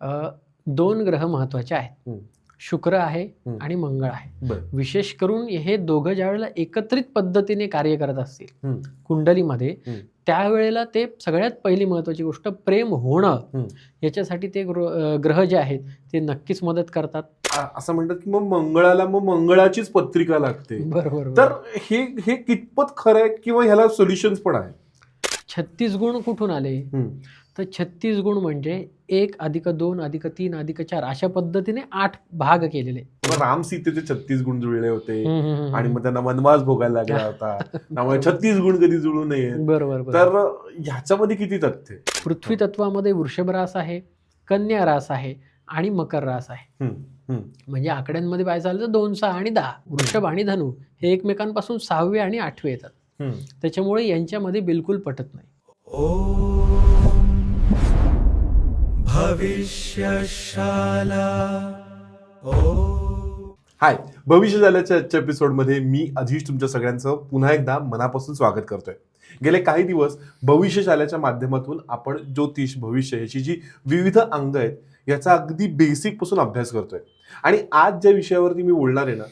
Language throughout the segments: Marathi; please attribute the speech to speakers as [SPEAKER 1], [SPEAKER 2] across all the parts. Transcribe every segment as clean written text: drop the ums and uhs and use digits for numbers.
[SPEAKER 1] दोन ग्रह महत्वाचे आहेत. शुक्र आहे आणि मंगळ आहे. विशेष करून हे दोघं ज्यावेळेला एकत्रित पद्धतीने कार्य करत असतील कुंडलीमध्ये, त्यावेळेला ते सगळ्यात पहिली महत्वाची गोष्ट प्रेम होणं, याच्यासाठी ते ग्रह जे आहेत ते नक्कीच मदत करतात.
[SPEAKER 2] असं म्हणतात की मग मंगळाला मंगळाचीच पत्रिका लागते.
[SPEAKER 1] बरोबर.
[SPEAKER 2] तर हे कितपत खरं आहे किंवा ह्याला सोल्युशन्स पण आहे?
[SPEAKER 1] 36 गुण कुठून आले? तर 36 गुण म्हणजे 1 + 2 + 3 + 4 अशा पद्धतीने 8 भाग केलेले.
[SPEAKER 2] राम सीतेचे 36 गुण जुळले होते आणि मग त्यांना वनवास भोगायला लागला होता, त्यामुळे 36 गुण कधी जुळू नये.
[SPEAKER 1] बरोबर.
[SPEAKER 2] तर ह्याच्यामध्ये किती तथ्य?
[SPEAKER 1] पृथ्वी तत्वामध्ये वृषभ रास आहे, कन्या रास आहे आणि मकर रास आहे. म्हणजे आकड्यांमध्ये पाहायचं झालं तर 2, 6 आणि 10. वृषभ आणि धनु हे एकमेकांपासून 6वे आणि 8वे येतात. त्याच्यामुळे यांच्यामध्ये बिलकुल पटत नाही.
[SPEAKER 3] भविष्यशाला.
[SPEAKER 2] हाय, भविष्यशालाच्या आजच्या एपिसोडमध्ये मी अधीश तुमच्या सगळ्यांचं पुन्हा एकदा मनापासून स्वागत करतोय. गेले काही दिवस भविष्यशालाच्या माध्यमातून आपण ज्योतिष, भविष्य याची जी विविध अंग आहेत याचा अगदी बेसिक पासून अभ्यास करतोय. आणि आज ज्या विषयावरती मी बोलणार आहे ना,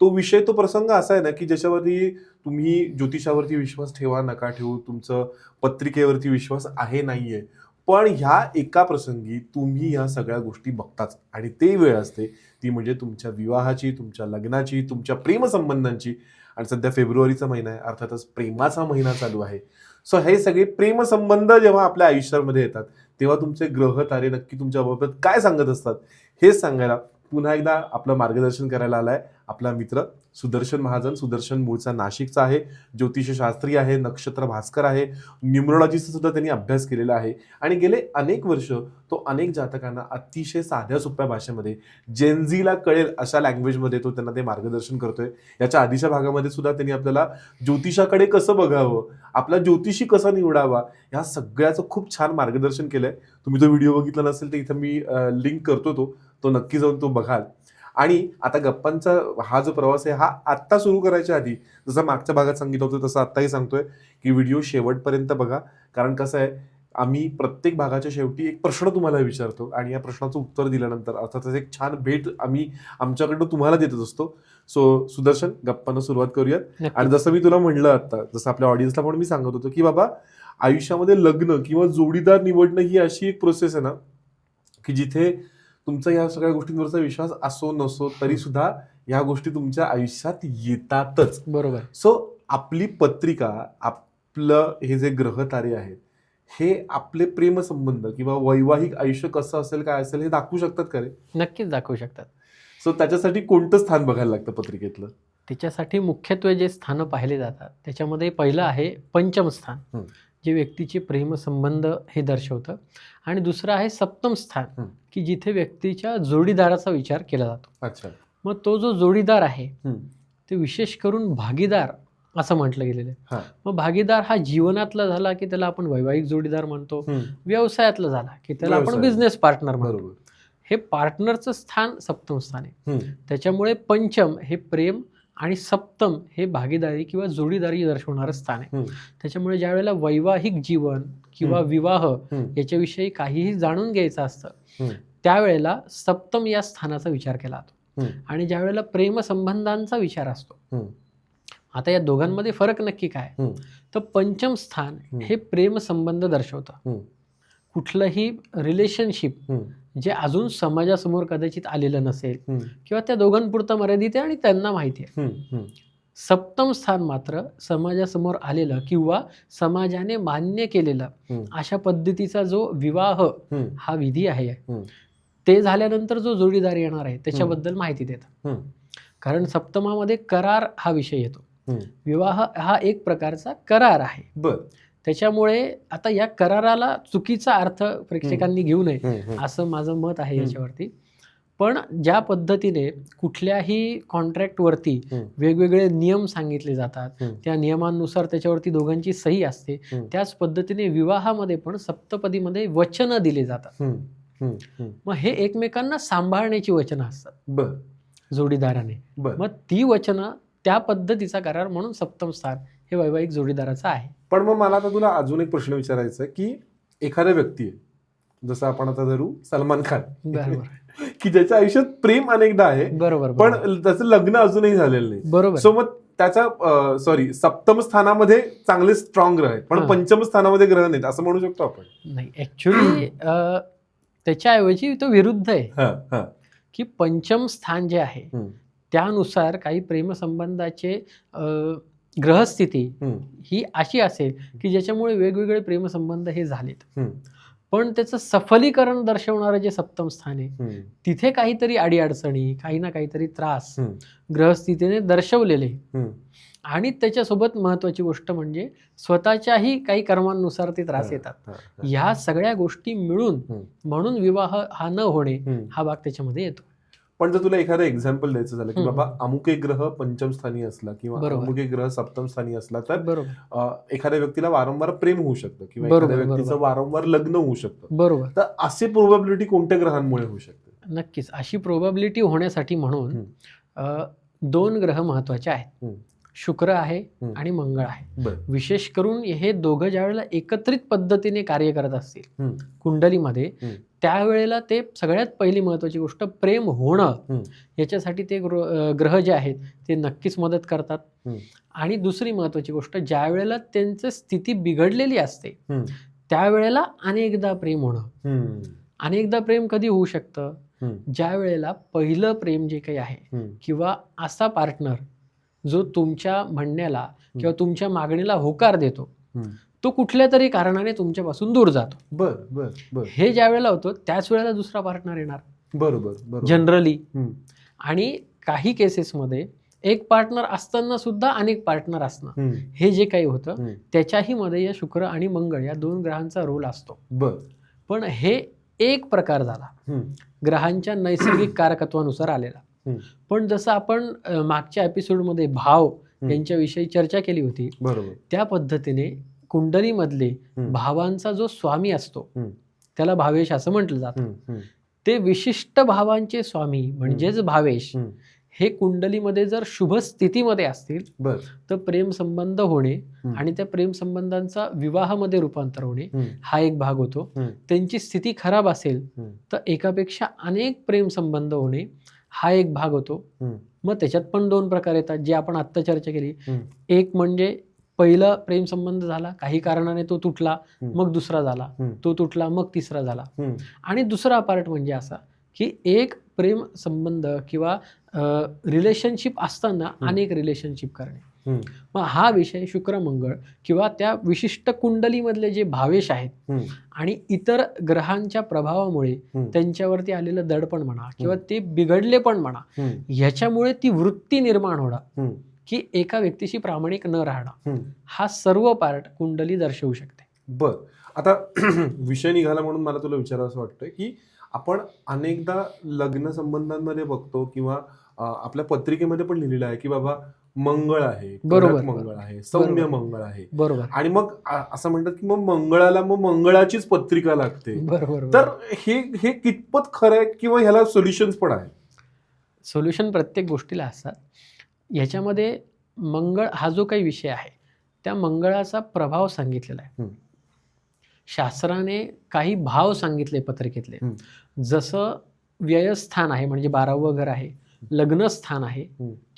[SPEAKER 2] तो विषय, तो प्रसंग असा आहे ना की ज्याच्यावरती तुम्ही ज्योतिषावरती विश्वास ठेवा नका ठेवू, तुमचं पत्रिकेवरती विश्वास आहे नाहीये, पण ह्या एका प्रसंगी तुम्ही ह्या सगळ्या गोष्टी बघताच. आणि ते वेळ असते ती म्हणजे तुमच्या विवाहाची, तुमच्या लग्नाची, तुमच्या प्रेमसंबंधांची. आणि सध्या फेब्रुवारीचा महिना आहे, अर्थातच प्रेमाचा महिना चालू आहे. सो हे सगळे प्रेमसंबंध जेव्हा आपल्या आयुष्यामध्ये येतात तेव्हा तुमचे ग्रह तारे नक्की तुमच्या बाबत काय सांगत असतात हेच सांगायला पुन्हा एकदा आपलं मार्गदर्शन करायला आलाय आपला मित्र सुदर्शन महाजन. सुदर्शन मूळचा नाशिकचा आहे, ज्योतिषशास्त्री आहे, नक्षत्र भास्कर आहे, न्यूमरोलॉजीचा सुद्धा त्यांनी अभ्यास केलेला आहे. आणि गेले अनेक वर्ष तो अनेक जातकांना अतिशय साध्या सोप्या भाषेमध्ये, जेनझीला कळेल अशा लँग्वेजमध्ये तो त्यांना ते मार्गदर्शन करतोय. याच्या आधीच्या भागामध्ये सुद्धा त्यांनी आपल्याला ज्योतिषाकडे कसं बघावं, आपला ज्योतिषी कसा निवडावा, या सगळ्याचं खूप छान मार्गदर्शन केलंय. तुम्ही तो व्हिडिओ बघितला नसेल तर इथं मी लिंक करतो, तो नक्की जाऊन तो बघाल. आणि आता गप्पांचा हा जो प्रवास आहे हा आत्ता सुरू करायच्या आधी, जसं मागच्या भागात सांगितलं होतं तसं आत्ताही सांगतोय की व्हिडिओ शेवटपर्यंत बघा. कारण कसं आहे, आम्ही प्रत्येक भागाच्या शेवटी एक प्रश्न तुम्हाला विचारतो आणि या प्रश्नाचं उत्तर दिल्यानंतर अर्थातच एक छान भेट आम्ही आमच्याकडनं तुम्हाला देतच असतो. सो सुदर्शन, गप्पांना सुरुवात करूयात. आणि जसं मी तुला म्हणलं आता, जसं आपल्या ऑडियन्सला पण मी सांगत होतो की बाबा, आयुष्यामध्ये लग्न किंवा जोडीदार निवडणं ही अशी एक प्रोसेस आहे ना की जिथे तुमचा या सगळ्या गोष्टींवरचा विश्वास असो नसो तरी सुद्धा या गोष्टी तुमच्या आयुष्यात येतातच.
[SPEAKER 1] बरोबर.
[SPEAKER 2] सो आपली पत्रिका, आपलं हे जे ग्रह तारे आहेत हे आपले प्रेमसंबंध किंवा वैवाहिक आयुष्य कसं असेल, काय असेल हे दाखवू शकतात का रे?
[SPEAKER 1] नक्कीच दाखवू शकतात.
[SPEAKER 2] सो त्याच्यासाठी कोणतं स्थान बघायला लागतं पत्रिकेतलं?
[SPEAKER 1] त्याच्यासाठी मुख्यत्वे जे स्थानं पाहिले जातात त्याच्यामध्ये पहिलं आहे पंचम स्थान, जे व्यक्तीचे प्रेमसंबंध हे दर्शवतं. आणि दुसरं आहे सप्तम स्थान, की जिथे व्यक्तीच्या जोडीदाराचा विचार केला जातो.
[SPEAKER 2] अच्छा.
[SPEAKER 1] मग तो जो जोडीदार आहे ते विशेष करून भागीदार असं म्हटलं गेलेलं आहे. मग भागीदार हा जीवनातला झाला की त्याला आपण वैवाहिक जोडीदार म्हणतो, व्यवसायातला झाला की त्याला आपण बिझनेस पार्टनर म्हणतो. हे पार्टनरचं स्थान सप्तम स्थान आहे. त्याच्यामुळे पंचम हे प्रेम आणि सप्तम हे भागीदारी किंवा जोडीदारी दर्शवणारं स्थान आहे. त्याच्यामुळे ज्या वेळेला वैवाहिक जीवन किंवा विवाह याच्याविषयी काहीही जाणून घ्यायचं असतं त्यावेळेला सप्तम या स्थानाचा विचार केला जातो. आणि ज्या वेळेला प्रेमसंबंधांचा विचार असतो, आता या दोघांमध्ये फरक नक्की काय, तर पंचम स्थान हे प्रेमसंबंध दर्शवतं. कुठलंही रिलेशनशिप जे अजून समाजासमोर कदाचित आलेलं नसेल किंवा त्या दोघांपुरतं मर्यादित आहे आणि त्यांना माहिती आहे. सप्तम स्थान मात्र समाजासमोर आलेलं किंवा समाजाने मान्य केलेलं अशा पद्धतीचा जो विवाह हा विधी आहे ते झाल्यानंतर जो जोडीदार येणार आहे त्याच्याबद्दल माहिती देतं. कारण सप्तमामध्ये करार हा विषय येतो. विवाह हा एक प्रकारचा करार आहे. त्याच्यामुळे आता या कराराला चुकीचा अर्थ प्रेक्षकांनी घेऊ नये असं माझं मत आहे याच्यावरती. पण ज्या पद्धतीने कुठल्याही कॉन्ट्रॅक्टवरती वेगवेगळे नियम सांगितले जातात, त्या नियमांनुसार त्याच्यावरती दोघांची सही असते, त्याच पद्धतीने विवाहामध्ये पण सप्तपदीमध्ये वचनं दिली जातात. मग हे एकमेकांना सांभाळण्याची वचनं असतात जोडीदाराने. मग ती वचनं, त्या पद्धतीचा करार, म्हणून सप्तम स्थान हे वैवाहिक जोडीदाराचं आहे.
[SPEAKER 2] पण मग मला आता तुला अजून एक प्रश्न विचारायचा की एखाद्या व्यक्ती आहे, जसं आपण आता धरू सलमान खान,
[SPEAKER 1] बरोबर
[SPEAKER 2] की ज्याच्या आयुष्यात प्रेम अनेकदा आहे,
[SPEAKER 1] बरोबर
[SPEAKER 2] पण त्याचं लग्न अजूनही झालेलं नाही.
[SPEAKER 1] बरोबर.
[SPEAKER 2] सो मग त्याच्या सप्तम स्थानामध्ये चांगले स्ट्रॉंग ग्रह आहेत, पण पंचम स्थानामध्ये ग्रह नाहीत असं म्हणू शकतो आपण.
[SPEAKER 1] नाही, ऍक्च्युली त्याच्याऐवजी तो विरुद्ध आहे, की पंचम स्थान जे आहे त्यानुसार काही प्रेमसंबंधाचे ग्रहस्थिती ही अशी असेल की ज्याच्यामुळे वेगवेगळे प्रेमसंबंध हे झालेत, पण त्याचं सफलीकरण दर्शवणारं जे सप्तम स्थान आहे तिथे काहीतरी अडीअडचणी, काही ना काहीतरी त्रास ग्रहस्थितीने दर्शवलेले. आणि त्याच्यासोबत महत्वाची गोष्ट म्हणजे स्वतःच्याही काही कर्मांनुसार ते त्रास येतात. ह्या सगळ्या गोष्टी मिळून म्हणून विवाह हा न होणे हा भाग त्याच्यामध्ये येतो.
[SPEAKER 2] पण जर तुला एखादं एक्झाम्पल द्यायचं झालं की बाबा अमुक एक ग्रह पंचम स्थानी असला किंवा अमुक एक ग्रह सप्तम स्थानी असला तर एखाद्या व्यक्तीला वारंवार प्रेम होऊ शकतं किंवा एखाद्या व्यक्तीचं वारंवार लग्न होऊ शकतं.
[SPEAKER 1] बरोबर.
[SPEAKER 2] तर अशी प्रोबॅबिलिटी कोणत्या ग्रहांमुळे होऊ शकते?
[SPEAKER 1] नक्कीच अशी प्रोबॅबिलिटी होण्यासाठी म्हणून 2 ग्रह महत्वाचे आहेत, शुक्र आहे आणि मंगळ आहे. विशेष करून हे दोघं ज्या वेळेला एकत्रित पद्धतीने कार्य करत असतील कुंडलीमध्ये त्यावेळेला ते सगळ्यात पहिली महत्वाची गोष्ट प्रेम होणं याच्यासाठी ते ग्रह जे आहेत ते नक्कीच मदत करतात. आणि दुसरी महत्वाची गोष्ट ज्या वेळेला त्यांची स्थिती बिघडलेली असते त्यावेळेला अनेकदा प्रेम होणं. अनेकदा प्रेम कधी होऊ शकतं? ज्या वेळेला पहिलं प्रेम जे काही आहे किंवा असा पार्टनर जो तुमच्या म्हणण्याला किंवा तुमच्या मागणीला होकार देतो तो कुठल्या तरी कारणाने तुमच्यापासून दूर जातो. हे ज्या वेळेला होतं त्याच वेळेला दुसरा पार्टनर येणार.
[SPEAKER 2] बरोबर.
[SPEAKER 1] जनरली. आणि काही केसेसमध्ये एक पार्टनर असताना सुद्धा अनेक पार्टनर असणं हे जे काही होतं त्याच्याही मध्ये या शुक्र आणि मंगळ या 2 ग्रहांचा रोल असतो. पण हे एक प्रकार झाला ग्रहांच्या नैसर्गिक कारकत्वानुसार आलेला. पण जसं आपण मागच्या एपिसोडमध्ये भाव यांच्याविषयी चर्चा केली होती त्या पद्धतीने कुंडलीमधले भावांचा जो स्वामी असतो त्याला भावेश असं म्हटलं जातं. ते विशिष्ट भावांचे स्वामी म्हणजेच भावेश हे कुंडलीमध्ये जर शुभ स्थितीमध्ये असतील तर प्रेम संबंध होणे आणि त्या प्रेम संबंधांचा विवाहामध्ये रूपांतर होणे हा एक भाग होतो. त्यांची स्थिती खराब असेल तर एकापेक्षा अनेक प्रेम संबंध होणे हा एक भाग होतो. मग त्याच्यात पण 2 प्रकार येतात जे आपण आत्ता चर्चा केली. एक म्हणजे पहिला प्रेम संबंध झाला, काही कारणाने तो तुटला, मग दुसरा झाला, तो तुटला, मग तिसरा झाला. आणि दुसरा पार्ट म्हणजे असा की एक प्रेम संबंध किंवा रिलेशनशिप असताना अनेक रिलेशनशिप करणे. मग हा विषय शुक्र मंगळ किंवा त्या विशिष्ट कुंडलीमधले जे भावेश आहेत आणि इतर ग्रहांच्या प्रभावामुळे त्यांच्यावरती आलेलं दडपण म्हणा किंवा ते बिघडले पण म्हणा ह्याच्यामुळे ती वृत्ती निर्माण होणं की एका व्यक्तीशी प्रामाणिक न राहणं हा सर्व पार्ट कुंडली दर्शवू शकते.
[SPEAKER 2] आता विषय निघाला म्हणून मला तुला विचारावं असं वाटतं की आपण अनेकदा लग्न संबंधांमध्ये बघतो किंवा आपल्या पत्रिकेमध्ये पण लिहिलेलं आहे की बाबा मंगळ आहे, मंगळ आहे, सौम्य मंगळ आहे. आणि मग असं म्हणतात की मग मंगळाला मग मंगळाचीच पत्रिका लागते. तर हे कितपत खरं आहे किंवा ह्याला सोल्युशन्स पण आहे?
[SPEAKER 1] सोल्युशन प्रत्येक गोष्टीला असतात. याच्यामध्ये मंगळ हा जो काही विषय आहे त्या मंगळाचा प्रभाव सांगितलेला आहे. शास्त्राने काही भाव सांगितले पत्रिकेतले, जसं व्ययस्थान आहे म्हणजे 12वं घर आहे, लग्न स्थान आहे,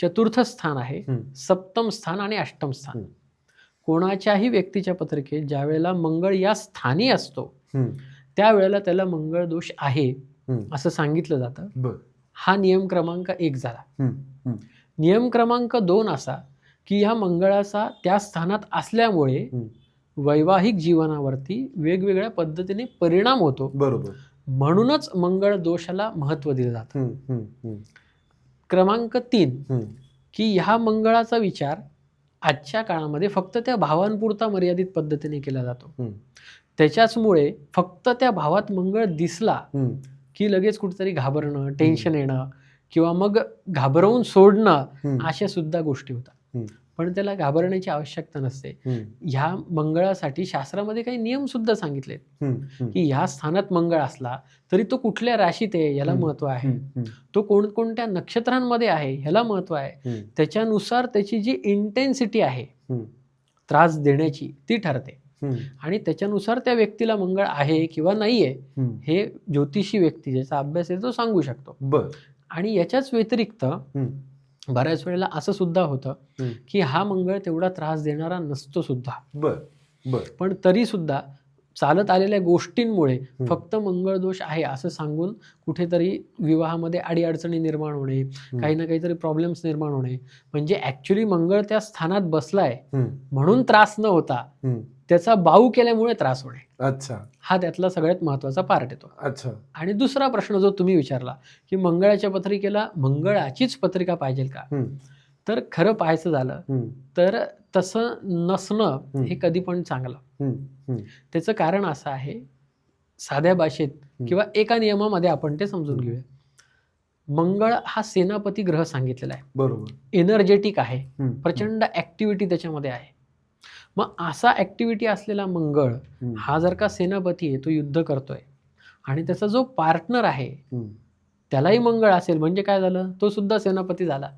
[SPEAKER 1] चतुर्थ स्थान आहे, सप्तम स्थान आणि अष्टम स्थान. कोणाच्याही व्यक्तीच्या पत्रिकेत ज्या वेळेला मंगळ या स्थानी असतो त्यावेळेला त्याला मंगळ दोष आहे असं सांगितलं जातं. हा नियम क्रमांक 1 झाला. नियम क्रमांक 2 असा की ह्या मंगळाचा त्या स्थानात असल्यामुळे वैवाहिक जीवनावरती वेगवेगळ्या पद्धतीने परिणाम होतो. म्हणूनच मंगळ दोषाला महत्व दिलं जातं. क्रमांक 3 की ह्या मंगळाचा विचार आजच्या काळामध्ये फक्त त्या भावांपुरता मर्यादित पद्धतीने केला जातो. त्याच्याचमुळे फक्त त्या भावात मंगळ दिसला की लगेच कुठेतरी घाबरणं, टेन्शन येणं किंवा मग घाबरवून सोडणं अशा सुद्धा गोष्टी होतात. पण त्याला घाबरण्याची आवश्यकता नसते. ह्या मंगळासाठी शास्त्रामध्ये काही नियम सुद्धा सांगितले की ह्या स्थानात मंगळ असला तरी तो कुठल्या राशीत आहे याला महत्व आहे, तो कोणकोणत्या नक्षत्रांमध्ये आहे ह्याला महत्व आहे. त्याच्यानुसार त्याची जी इंटेन्सिटी आहे त्रास देण्याची ती ठरते. आणि त्याच्यानुसार त्या व्यक्तीला मंगळ आहे किंवा नाहीये हे ज्योतिषी व्यक्ती ज्याचा अभ्यास आहे तो सांगू शकतो. आणि याच्याच व्यतिरिक्त बऱ्याच वेळेला असं सुद्धा होतं की हा मंगळ तेवढा त्रास देणारा नसतो सुद्धा, पण तरी सुद्धा चालत आलेल्या गोष्टींमुळे फक्त मंगळ दोष आहे असं सांगून कुठेतरी विवाहामध्ये अडीअडचणी निर्माण होणे, काही ना काहीतरी प्रॉब्लेम्स निर्माण होणे. म्हणजे ऍक्च्युली मंगळ त्या स्थानात बसलाय म्हणून त्रास न होता त्याचा बाऊ केल्यामुळे त्रास होणे.
[SPEAKER 2] अच्छा,
[SPEAKER 1] हा त्यातला सगळ्यात महत्वाचा पार्ट येतो.
[SPEAKER 2] अच्छा.
[SPEAKER 1] आणि दुसरा प्रश्न जो तुम्ही विचारला की मंगळाच्या पत्रिकेला मंगळाचीच पत्रिका पाहिजे का, तर खरं पाहायचं झालं तर तसं नसणं हे कधी पण चांगलं. त्याचं कारण असं आहे, साध्या भाषेत किंवा एका नियमामध्ये आपण ते समजून घेऊया. मंगळ हा सेनापती ग्रह सांगितलेला आहे,
[SPEAKER 2] बरोबर,
[SPEAKER 1] एनर्जेटिक आहे, प्रचंड ऍक्टिव्हिटी त्याच्यामध्ये आहे. मग असा ऍक्टिव्हिटी असलेला मंगळ हा जर का सेनापती आहे, तो युद्ध करतोय आणि त्याचा जो पार्टनर आहे त्यालाही मंगळ असेल म्हणजे काय झालं, तो सुद्धा सेनापती झाला.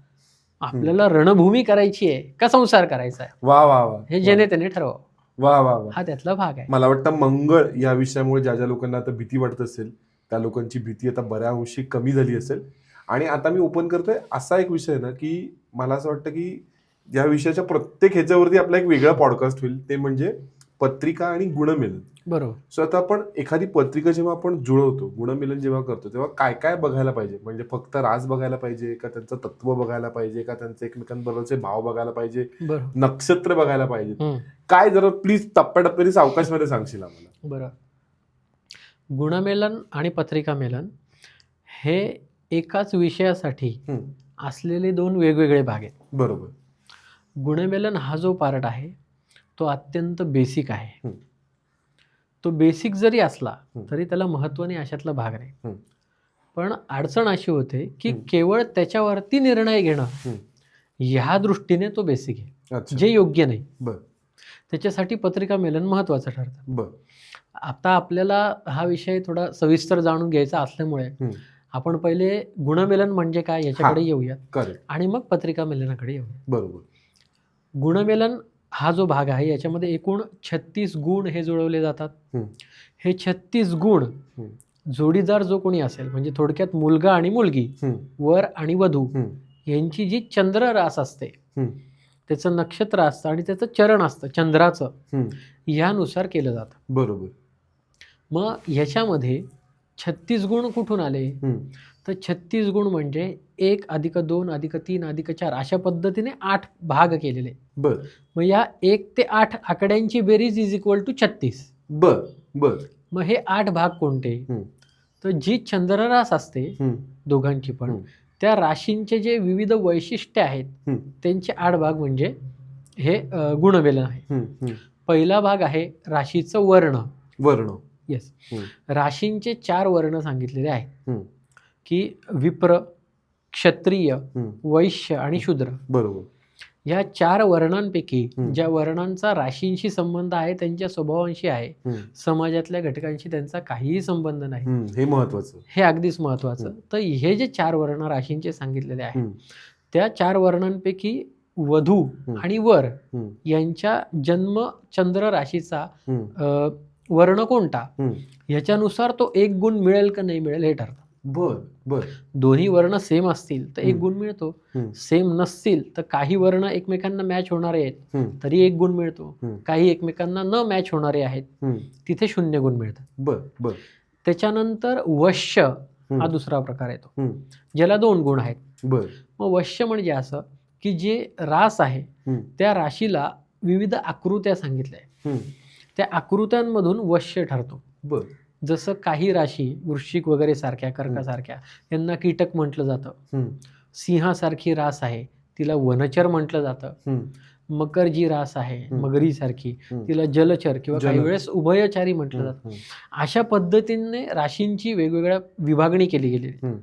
[SPEAKER 1] आपल्याला रणभूमी करायची आहे का संसार करायचा आहे,
[SPEAKER 2] वा वा वा,
[SPEAKER 1] हे जेणे त्याने ठरवावं.
[SPEAKER 2] वा वा वा,
[SPEAKER 1] हा त्यातला भाग आहे.
[SPEAKER 2] मला वाटतं मंगळ या विषयामुळे ज्या ज्या लोकांना आता भीती वाटत असेल त्या लोकांची भीती आता बऱ्या अंशी कमी झाली असेल. आणि आता मी ओपन करतोय असा एक विषय ना की मला असं वाटतं की या विषयाच्या प्रत्येक ह्याच्यावरती आपला एक वेगळा पॉडकास्ट होईल, ते म्हणजे पत्रिका आणि गुणमिलन.
[SPEAKER 1] बरोबर.
[SPEAKER 2] सो आता आपण एखादी पत्रिका जेव्हा आपण जुळवतो, गुणमिलन जेव्हा करतो, तेव्हा काय काय बघायला पाहिजे? म्हणजे फक्त रास बघायला पाहिजे का, त्यांचं तत्व बघायला पाहिजे का, त्यांचे एकमेकांबरोबरचे भाव बघायला पाहिजे, नक्षत्र बघायला पाहिजे, काय? जरा प्लीज टप्प्याटप्प्याने सावकाशमध्ये सांगशील आम्हाला.
[SPEAKER 1] बरं, गुणमेलन आणि पत्रिका मेलन हे एकाच विषयासाठी असलेले दोन वेगवेगळे भाग आहेत.
[SPEAKER 2] बरोबर.
[SPEAKER 1] गुणमेलन हा जो पार्ट आहे तो अत्यंत बेसिक आहे. तो बेसिक जरी असला तरी त्याला महत्व नाही अशातला भाग नाही. पण अडचण अशी होते की केवळ त्याच्यावरती निर्णय घेणं ह्या दृष्टीने तो बेसिक आहे, जे योग्य नाही. त्याच्यासाठी पत्रिका मेलन महत्वाचं ठरतं. आता आपल्याला हा विषय थोडा सविस्तर जाणून घ्यायचा असल्यामुळे आपण पहिले गुणमेलन म्हणजे काय याच्याकडे येऊयात आणि मग पत्रिका मेलनाकडे येऊयात.
[SPEAKER 2] बरोबर.
[SPEAKER 1] गुणमेलन हा जो भाग आहे याच्यामध्ये एकूण 36 गुण हे जुळवले जातात. हे 36 गुण जोडीदार जो कोणी असेल, म्हणजे थोडक्यात मुलगा आणि मुलगी, वर आणि वधू यांची जी चंद्र रास असते, त्याचं नक्षत्र असतं आणि त्याचं चरण असतं चंद्राचं, यानुसार केलं जातं.
[SPEAKER 2] बरोबर.
[SPEAKER 1] मग ह्याच्यामध्ये 36 गुण कुठून आले, तर 36 गुण म्हणजे 1 + 2 + 3 + 4 अशा पद्धतीने 8 भाग केलेले. मग या 1 ते 8 आकड्यांची बेरीज = 36. मग हे 8 भाग कोणते, तर जी चंद्ररास असते दोघांची पण, त्या राशींचे जे विविध वैशिष्ट्य आहेत त्यांचे 8 भाग म्हणजे हे गुणमेलन आहे. पहिला भाग आहे राशीचं वर्ण. येस, राशींचे 4 वर्ण सांगितलेले आहेत की विप्र, क्षत्रिय, वैश्य आणि शूद्र.
[SPEAKER 2] बरोबर.
[SPEAKER 1] या 4 वर्णांपैकी ज्या वर्णांचा राशींशी संबंध आहे, त्यांच्या स्वभावांशी आहे, समाजातल्या घटकांशी त्यांचा काहीही संबंध नाही.
[SPEAKER 2] हे महत्वाचं,
[SPEAKER 1] हे अगदीच महत्वाचं. तर हे जे 4 वर्ण राशींचे सांगितलेले आहेत, त्या 4 वर्णांपैकी वधू आणि वर यांच्या जन्म चंद्र राशीचा वर्ण कोणता, याच्यानुसार तो 1 गुण मिळेल का नाही मिळेल हे ठरतं. दोन्ही वर्ण सेम असतील तर 1 गुण मिळतो, सेम नसतील तर काही वर्ण एकमेकांना मॅच होणारे आहेत तरी 1 गुण मिळतो, काही एकमेकांना न मॅच होणारे आहेत तिथे 0 गुण मिळतात. त्याच्यानंतर वश्य हा दुसरा प्रकार येतो, ज्याला 2 गुण आहेत. मग वश्य म्हणजे असं की जे रास आहे त्या राशीला विविध आकृत्या सांगितल्या, त्या आकृत्यांमधून वश्य ठरतो. जसं काही राशी वृश्चिक वगैरे सारख्या, कर्कासारख्या, यांना कीटक म्हटलं जातं. सिंहासारखी रास आहे तिला वनचर म्हटलं जातं. मकर जी रास आहे मगरी सारखी, तिला जलचर किंवा काही वेळेस उभयचारी म्हटलं जातं. अशा पद्धतीने राशींची वेगवेगळ्या विभागणी केली गेलेली.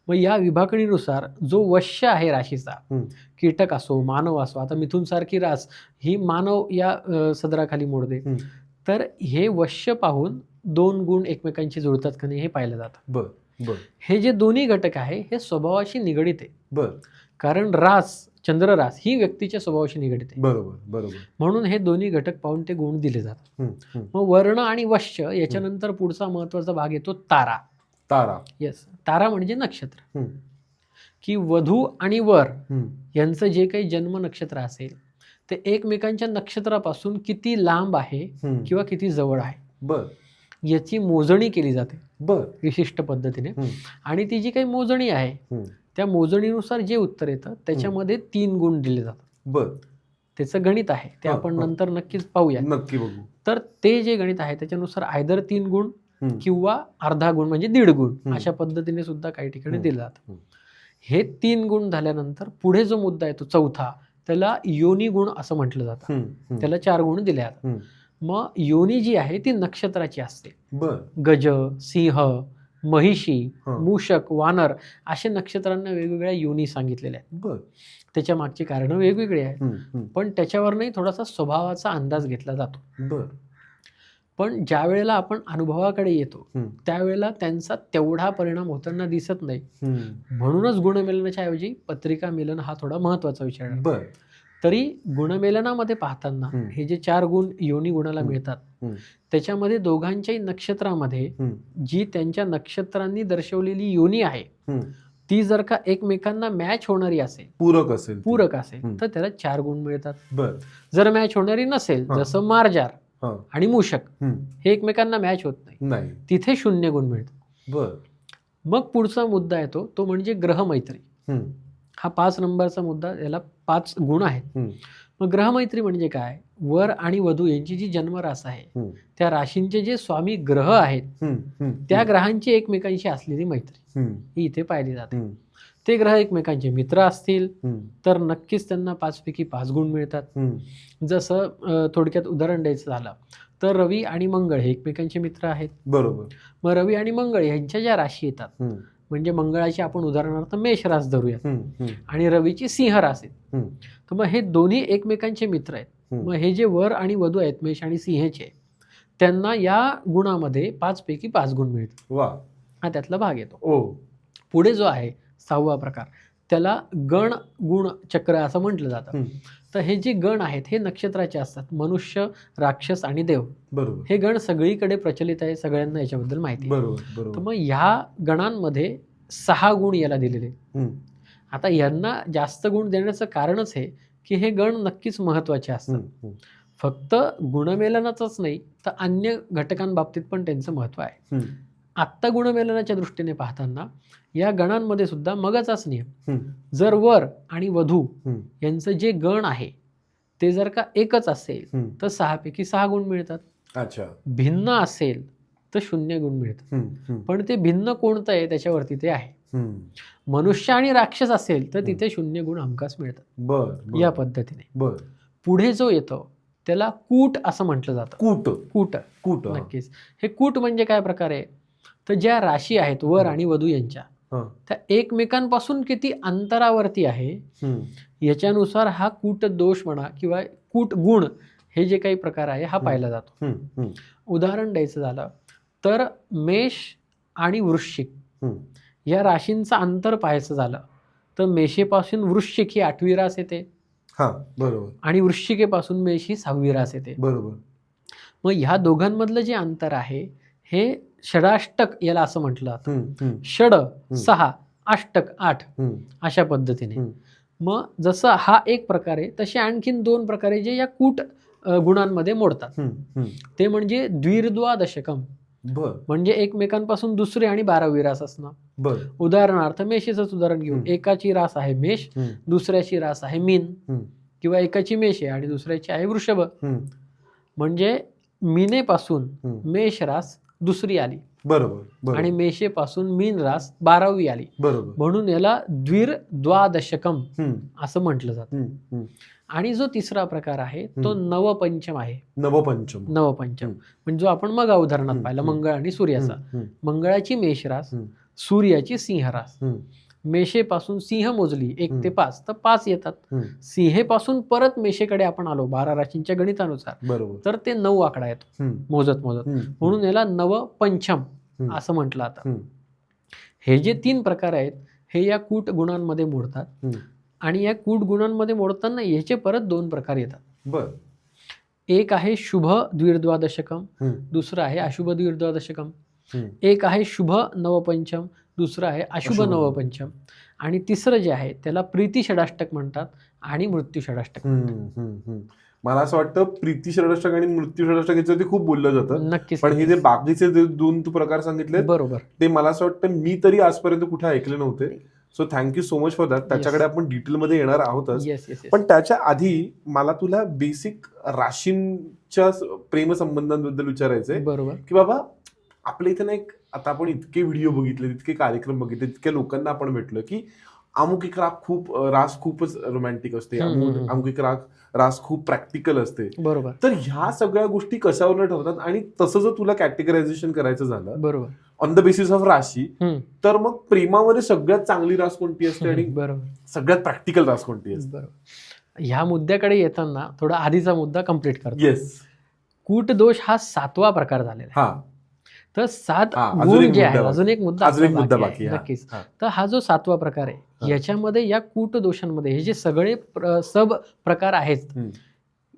[SPEAKER 1] मग या विभागणीनुसार जो वश्य आहे राशीचा, कीटक असो मानव असो, आता मिथुन सारखी रास ही मानव या सदराखाली मोडते, तर हे वश्य पाहून 2 गुण एकमेकांशी जुळतात का नाही हे पाहिलं जातं. हे जे दोन्ही घटक आहे हे स्वभावाशी निगडीत आहे. कारण रास, चंद्ररास ही व्यक्तीच्या स्वभावाशी निगडित आहे.
[SPEAKER 2] बरोबर बरोबर.
[SPEAKER 1] म्हणून हे दोन्ही घटक पाहून ते गुण दिले जातात.
[SPEAKER 2] हम्म.
[SPEAKER 1] मग वर्ण आणि वश्य याच्यानंतर पुढचा महत्वाचा भाग येतो तारा.
[SPEAKER 2] तारा.
[SPEAKER 1] येस, तारा म्हणजे नक्षत्र.
[SPEAKER 2] हम्म.
[SPEAKER 1] की वधू आणि वर
[SPEAKER 2] हम्म.
[SPEAKER 1] यांचं जे काही जन्म नक्षत्र असेल ते एकमेकांच्या नक्षत्रापासून किती लांब आहे
[SPEAKER 2] हम्म.
[SPEAKER 1] किंवा किती जवळ आहे
[SPEAKER 2] बर
[SPEAKER 1] याची मोजणी केली जाते
[SPEAKER 2] बर.
[SPEAKER 1] विशिष्ट पद्धतीने.
[SPEAKER 2] हम्म.
[SPEAKER 1] आणि ती जी काही मोजणी आहे
[SPEAKER 2] हम्म.
[SPEAKER 1] त्या मोजणीनुसार जे उत्तर येतं त्याच्यामध्ये 3 गुण दिले जातात.
[SPEAKER 2] बर.
[SPEAKER 1] त्याचं गणित आहे ते
[SPEAKER 2] हा,
[SPEAKER 1] आपण
[SPEAKER 2] हा.
[SPEAKER 1] नंतर नक्कीच पाहूया.
[SPEAKER 2] नक्की बघू.
[SPEAKER 1] तर ते जे गणित आहे त्याच्यानुसार आयदर 3 गुण
[SPEAKER 2] हम्म.
[SPEAKER 1] किंवा अर्धा गुण म्हणजे 1.5 गुण
[SPEAKER 2] हम्म.
[SPEAKER 1] अशा पद्धतीने सुद्धा काही ठिकाणी
[SPEAKER 2] हम्म.
[SPEAKER 1] दिलं जातं.
[SPEAKER 2] हम्म.
[SPEAKER 1] हे 3 गुण झाल्यानंतर पुढे जो मुद्दा येतो चौथा, त्याला योनी गुण असं म्हटलं जातं.
[SPEAKER 2] हम्म. हम्म.
[SPEAKER 1] त्याला 4 गुण दिले जातात.
[SPEAKER 2] हम्म.
[SPEAKER 1] मग योनी जी आहे ती नक्षत्राची असते.
[SPEAKER 2] बर.
[SPEAKER 1] गज, सिंह, महिषी,
[SPEAKER 2] हा.
[SPEAKER 1] मूषक, वानर असे नक्षत्रांना वेगवेगळ्या योनी सांगितलेल्या आहेत.
[SPEAKER 2] बर.
[SPEAKER 1] त्याच्या मागची कारणं वेगवेगळी आहेत.
[SPEAKER 2] हम्म. हम्म.
[SPEAKER 1] पण त्याच्यावरही थोडासा स्वभावाचा अंदाज घेतला जातो.
[SPEAKER 2] बर.
[SPEAKER 1] पण ज्या वेळेला आपण अनुभवाकडे येतो
[SPEAKER 2] हम्म.
[SPEAKER 1] त्यावेळेला त्यांचा तेवढा परिणाम होताना दिसत नाही.
[SPEAKER 2] हम्म.
[SPEAKER 1] म्हणूनच गुणमेलनाच्या ऐवजी पत्रिका मिलन हा थोडा महत्वाचा विषय आहे.
[SPEAKER 2] बर.
[SPEAKER 1] तरी गुणमेलनामध्ये पाहताना
[SPEAKER 2] हम्म.
[SPEAKER 1] हे जे 4 गुण योनी गुणाला
[SPEAKER 2] हम्म.
[SPEAKER 1] मिळतात
[SPEAKER 2] हम्म.
[SPEAKER 1] त्याच्यामध्ये दोघांच्याही नक्षत्रामध्ये
[SPEAKER 2] हम्म.
[SPEAKER 1] जी त्यांच्या नक्षत्रांनी दर्शवलेली योनी आहे
[SPEAKER 2] हम्म.
[SPEAKER 1] ती जर का एकमेकांना मॅच होणारी असेल,
[SPEAKER 2] पूरक असेल ती.
[SPEAKER 1] पूरक असेल
[SPEAKER 2] हम्म.
[SPEAKER 1] तर त्याला 4 गुण मिळतात.
[SPEAKER 2] बर.
[SPEAKER 1] जर मॅच होणारी नसेल
[SPEAKER 2] हा.
[SPEAKER 1] जसं मार्जार
[SPEAKER 2] हा.
[SPEAKER 1] आणि मूषक
[SPEAKER 2] हम्म.
[SPEAKER 1] हे एकमेकांना मॅच होत नाही,
[SPEAKER 2] नाही.
[SPEAKER 1] तिथे 0 गुण मिळतात.
[SPEAKER 2] बर.
[SPEAKER 1] मग पुढचा मुद्दा येतो तो म्हणजे ग्रहमैत्री.
[SPEAKER 2] हम्म.
[SPEAKER 1] हा 5 नंबरचा मुद्दा, याला 5 गुण आहेत.
[SPEAKER 2] हम्म.
[SPEAKER 1] मग ग्रहमैत्री म्हणजे काय? वर आणि वधू यांची जी जन्मरास आहे
[SPEAKER 2] हम्म.
[SPEAKER 1] त्या राशींचे जे स्वामी ग्रह आहेत
[SPEAKER 2] हम्म. हम्म.
[SPEAKER 1] त्या ग्रहांची एकमेकांशी असलेली मैत्री
[SPEAKER 2] हम्म.
[SPEAKER 1] ही इथे पाहिली जाते.
[SPEAKER 2] हम्म.
[SPEAKER 1] ते ग्रह एकमेकांचे मित्र असतील
[SPEAKER 2] हम्म.
[SPEAKER 1] तर नक्कीच त्यांना 5 पैकी 5 गुण मिळतात.
[SPEAKER 2] हम्म.
[SPEAKER 1] जसं थोडक्यात उदाहरण द्यायचं झालं तर रवी आणि मंगळ हे एकमेकांचे मित्र आहेत.
[SPEAKER 2] बरोबर.
[SPEAKER 1] मग रवी आणि मंगळ यांच्या ज्या राशी येतात
[SPEAKER 2] हम्म.
[SPEAKER 1] म्हणजे मंगळाची आपण उदाहरणार्थ मेष रास धरूया
[SPEAKER 2] हम्म. हम्म.
[SPEAKER 1] आणि रवीची सिंह रास आहे.
[SPEAKER 2] हम्म.
[SPEAKER 1] तर मग हे दोन्ही एकमेकांचे मित्र आहेत.
[SPEAKER 2] हम्म.
[SPEAKER 1] मग हे जे वर आणि वधू आहेत मेष आणि सिंहचे त्यांना या गुणामध्ये 5 पैकी 5 गुण मिळतात.
[SPEAKER 2] वा.
[SPEAKER 1] हा त्यातला भाग येतो.
[SPEAKER 2] ओ.
[SPEAKER 1] पुढे जो आहे 6वा प्रकार त्याला गण गुण चक्र असं म्हटलं जातं.
[SPEAKER 2] हम्म.
[SPEAKER 1] तर हे जे गण आहेत हे नक्षत्राचे असतात. मनुष्य, राक्षस आणि देव
[SPEAKER 2] बरोबर.
[SPEAKER 1] हे गण सगळीकडे प्रचलित आहे, सगळ्यांना याच्याबद्दल माहिती आहे.
[SPEAKER 2] बरोबर.
[SPEAKER 1] तर
[SPEAKER 2] बरोबर.
[SPEAKER 1] मग ह्या गणांमध्ये 6 गुण याला दिलेले.
[SPEAKER 2] हम्म.
[SPEAKER 1] आता यांना जास्त गुण देण्याचं कारणच आहे की हे गण नक्कीच महत्त्वाचे असतात.
[SPEAKER 2] हम्म.
[SPEAKER 1] फक्त गुणमेलनाचंच नाही तर अन्य घटकांबाबतीत पण त्यांचं महत्त्व आहे.
[SPEAKER 2] हम्म.
[SPEAKER 1] आत्ता गुणमेलनाच्या दृष्टीने पाहताना या गणांमध्ये सुद्धा मगचाच नियम.
[SPEAKER 2] हम्म.
[SPEAKER 1] जर वर आणि वधू
[SPEAKER 2] हम्म.
[SPEAKER 1] यांचं जे गण आहे ते जर का एकच असेल
[SPEAKER 2] हम्म.
[SPEAKER 1] तर 6 पैकी 6 गुण मिळतात.
[SPEAKER 2] अच्छा.
[SPEAKER 1] भिन्न असेल तर 0 गुण मिळतात.
[SPEAKER 2] हम्म. हम्म.
[SPEAKER 1] पण ते भिन्न कोणतं आहे त्याच्यावरती ते आहे.
[SPEAKER 2] हम्म.
[SPEAKER 1] मनुष्य आणि राक्षस असेल तर तिथे 0 गुण हमखास मिळतात.
[SPEAKER 2] बर. बर.
[SPEAKER 1] या पद्धतीने
[SPEAKER 2] बर.
[SPEAKER 1] पुढे जो येतो त्याला कूट असं म्हटलं जातं.
[SPEAKER 2] कूट.
[SPEAKER 1] कूट.
[SPEAKER 2] कूट. हा.
[SPEAKER 1] नक्कीच. हे कूट म्हणजे काय प्रकार आहे? तर ज्या राशी आहेत वर आणि वधू यांच्या
[SPEAKER 2] हा.
[SPEAKER 1] त्या एकमेकांपासून किती अंतरावरती आहे
[SPEAKER 2] हम्म.
[SPEAKER 1] याच्यानुसार हा कूट दोष म्हणा किंवा कूट गुण हे जे काही प्रकार आहे हा पाहिला जातो.
[SPEAKER 2] हम्म. हम्म.
[SPEAKER 1] उदाहरण द्यायचं झालं तर मेष आणि वृश्चिक
[SPEAKER 2] हम्म.
[SPEAKER 1] या राशींचं अंतर पाहायचं झालं तर मेषेपासून वृश्चिक ही 8वी रास येते
[SPEAKER 2] हा. बरोबर.
[SPEAKER 1] आणि वृश्चिकेपासून मेष ही 6वी रास येते.
[SPEAKER 2] बरोबर.
[SPEAKER 1] मग ह्या दोघांमधलं जे अंतर आहे हे षडाष्टक याला असं म्हटलं जातं.
[SPEAKER 2] हम्म. हम्म.
[SPEAKER 1] षड 6, अष्टक 8
[SPEAKER 2] हम्म.
[SPEAKER 1] अशा पद्धतीने.
[SPEAKER 2] हम्म.
[SPEAKER 1] मग जसं हा एक प्रकार आहे तसे आणखीन 2 प्रकारे जे या कूट गुणांमध्ये मोडतात.
[SPEAKER 2] हम्म. हम्म.
[SPEAKER 1] ते म्हणजे द्विर्द्वादशकम
[SPEAKER 2] बर.
[SPEAKER 1] म्हणजे एकमेकांपासून दुसरी आणि 12वी रास असणं.
[SPEAKER 2] बर.
[SPEAKER 1] उदाहरणार्थ मेषेचंच उदाहरण घेऊ.
[SPEAKER 2] हम्म.
[SPEAKER 1] एकाची रास आहे मेष,
[SPEAKER 2] हम्म.
[SPEAKER 1] दुसऱ्याची रास आहे मीन
[SPEAKER 2] हम्म.
[SPEAKER 1] किंवा एकाची मेष आहे आणि दुसऱ्याची आहे वृषभ.
[SPEAKER 2] हम्म.
[SPEAKER 1] म्हणजे मीनेपासून
[SPEAKER 2] हम्म.
[SPEAKER 1] मेष रास दुसरी आली
[SPEAKER 2] बरोबर. बरोबर.
[SPEAKER 1] आणि मेषेपासून मीन रास 12वी आली.
[SPEAKER 2] बरोबर.
[SPEAKER 1] म्हणून याला द्विर्द्वादशकम
[SPEAKER 2] हम्म.
[SPEAKER 1] असं म्हटलं जातं.
[SPEAKER 2] हम्म. हम्म.
[SPEAKER 1] आणि जो तिसरा प्रकार आहे तो नवपंचम आहे.
[SPEAKER 2] नवपंचम.
[SPEAKER 1] नवपंचम
[SPEAKER 2] हम्म.
[SPEAKER 1] म्हणजे जो आपण मग उदाहरणात
[SPEAKER 2] हम्म.
[SPEAKER 1] पाहिला
[SPEAKER 2] हम्म.
[SPEAKER 1] मंगळ आणि सूर्याचा.
[SPEAKER 2] हम्म.
[SPEAKER 1] मंगळाची मेष रास,
[SPEAKER 2] हम्म.
[SPEAKER 1] सूर्याची सिंह रास.
[SPEAKER 2] हम्म.
[SPEAKER 1] मेषेपासून सिंह मोजली 1 ते 5 तर 5 येतात.
[SPEAKER 2] हम्म.
[SPEAKER 1] सिंहेपासून परत मेषेकडे आपण आलो 12 राशींच्या गणितानुसार
[SPEAKER 2] बरोबर.
[SPEAKER 1] तर ते 9 आकडा येतो
[SPEAKER 2] हम्म.
[SPEAKER 1] मोजत मोजत.
[SPEAKER 2] हम्म.
[SPEAKER 1] म्हणून याला नवपंचम
[SPEAKER 2] हम्म.
[SPEAKER 1] असं म्हटलं आता.
[SPEAKER 2] हम्म.
[SPEAKER 1] हे जे 3 प्रकार आहेत हे या कूट गुणांमध्ये मोडतात.
[SPEAKER 2] हम्म.
[SPEAKER 1] आणि या कूट गुणांमध्ये मोडताना याचे परत 2 प्रकार येतात.
[SPEAKER 2] बर.
[SPEAKER 1] एक आहे शुभ द्विर्द्वादशकम, दुसरं आहे अशुभ द्विर्द्वादशकम. एक आहे शुभ नवपंचम, दुसरं आहे अशुभ नवपंचम, आणि तिसरं जे आहे त्याला प्रीती षडाष्टक म्हणतात आणि मृत्यू षडाष्टक म्हणतात.
[SPEAKER 2] मला असं वाटतं प्रीती षडाष्टक आणि मृत्यू षडाष्टक याच्यावरती खूप बोललं जातं.
[SPEAKER 1] नक्कीच.
[SPEAKER 2] पण हे जे बाकीचे जे 2 प्रकार सांगितले
[SPEAKER 1] बरोबर,
[SPEAKER 2] ते मला असं वाटतं मी तरी आजपर्यंत कुठे ऐकले नव्हते. So thank you so much for that. त्याच्याकडे आपण डिटेलमध्ये येणार आहोतच. पण त्याच्या आधी मला तुला बेसिक राशींच्या प्रेमसंबंधांबद्दल विचारायचंय.
[SPEAKER 1] बरोबर.
[SPEAKER 2] की बाबा आपल्या इथे ना एक, आता आपण इतके व्हिडिओ बघितले, इतके कार्यक्रम बघितले, इतक्या लोकांना आपण भेटलो की अमुक एक रास खूपच रोमॅन्टिक असते, अमुक एक रास खूप प्रॅक्टिकल असते.
[SPEAKER 1] बरोबर.
[SPEAKER 2] तर ह्या सगळ्या गोष्टी कशावर ठरतात? आणि तसं जर तुला कॅटेगरायझेशन करायचं झालं
[SPEAKER 1] बरोबर
[SPEAKER 2] ऑन द बेसिस ऑफ राशी, तर मग प्रेमामध्ये सगळ्यात चांगली रास कोणती असते आणि
[SPEAKER 1] बरोबर
[SPEAKER 2] सगळ्यात प्रॅक्टिकल रास कोणती असते?
[SPEAKER 1] बरोबर. ह्या मुद्द्याकडे येताना थोडा आधीचा मुद्दा कंप्लीट करतो.
[SPEAKER 2] येस.
[SPEAKER 1] कूट दोष हा 7वा प्रकार झालेला आहे. तर 7
[SPEAKER 2] अजून
[SPEAKER 1] गुण
[SPEAKER 2] एक
[SPEAKER 1] जे
[SPEAKER 2] मुद्दा
[SPEAKER 1] आहे,
[SPEAKER 2] बाकी.
[SPEAKER 1] अजून एक मुद्दा
[SPEAKER 2] अजून एक
[SPEAKER 1] आपला
[SPEAKER 2] मुद्दा
[SPEAKER 1] बाकी
[SPEAKER 2] बाकी
[SPEAKER 1] आहे.
[SPEAKER 2] आहे.
[SPEAKER 1] नक्कीच.
[SPEAKER 2] हा.
[SPEAKER 1] तर हा जो 7वा प्रकार आहे याच्यामध्ये या कूट दोषांमध्ये हे जे सगळे सब प्रकार आहेत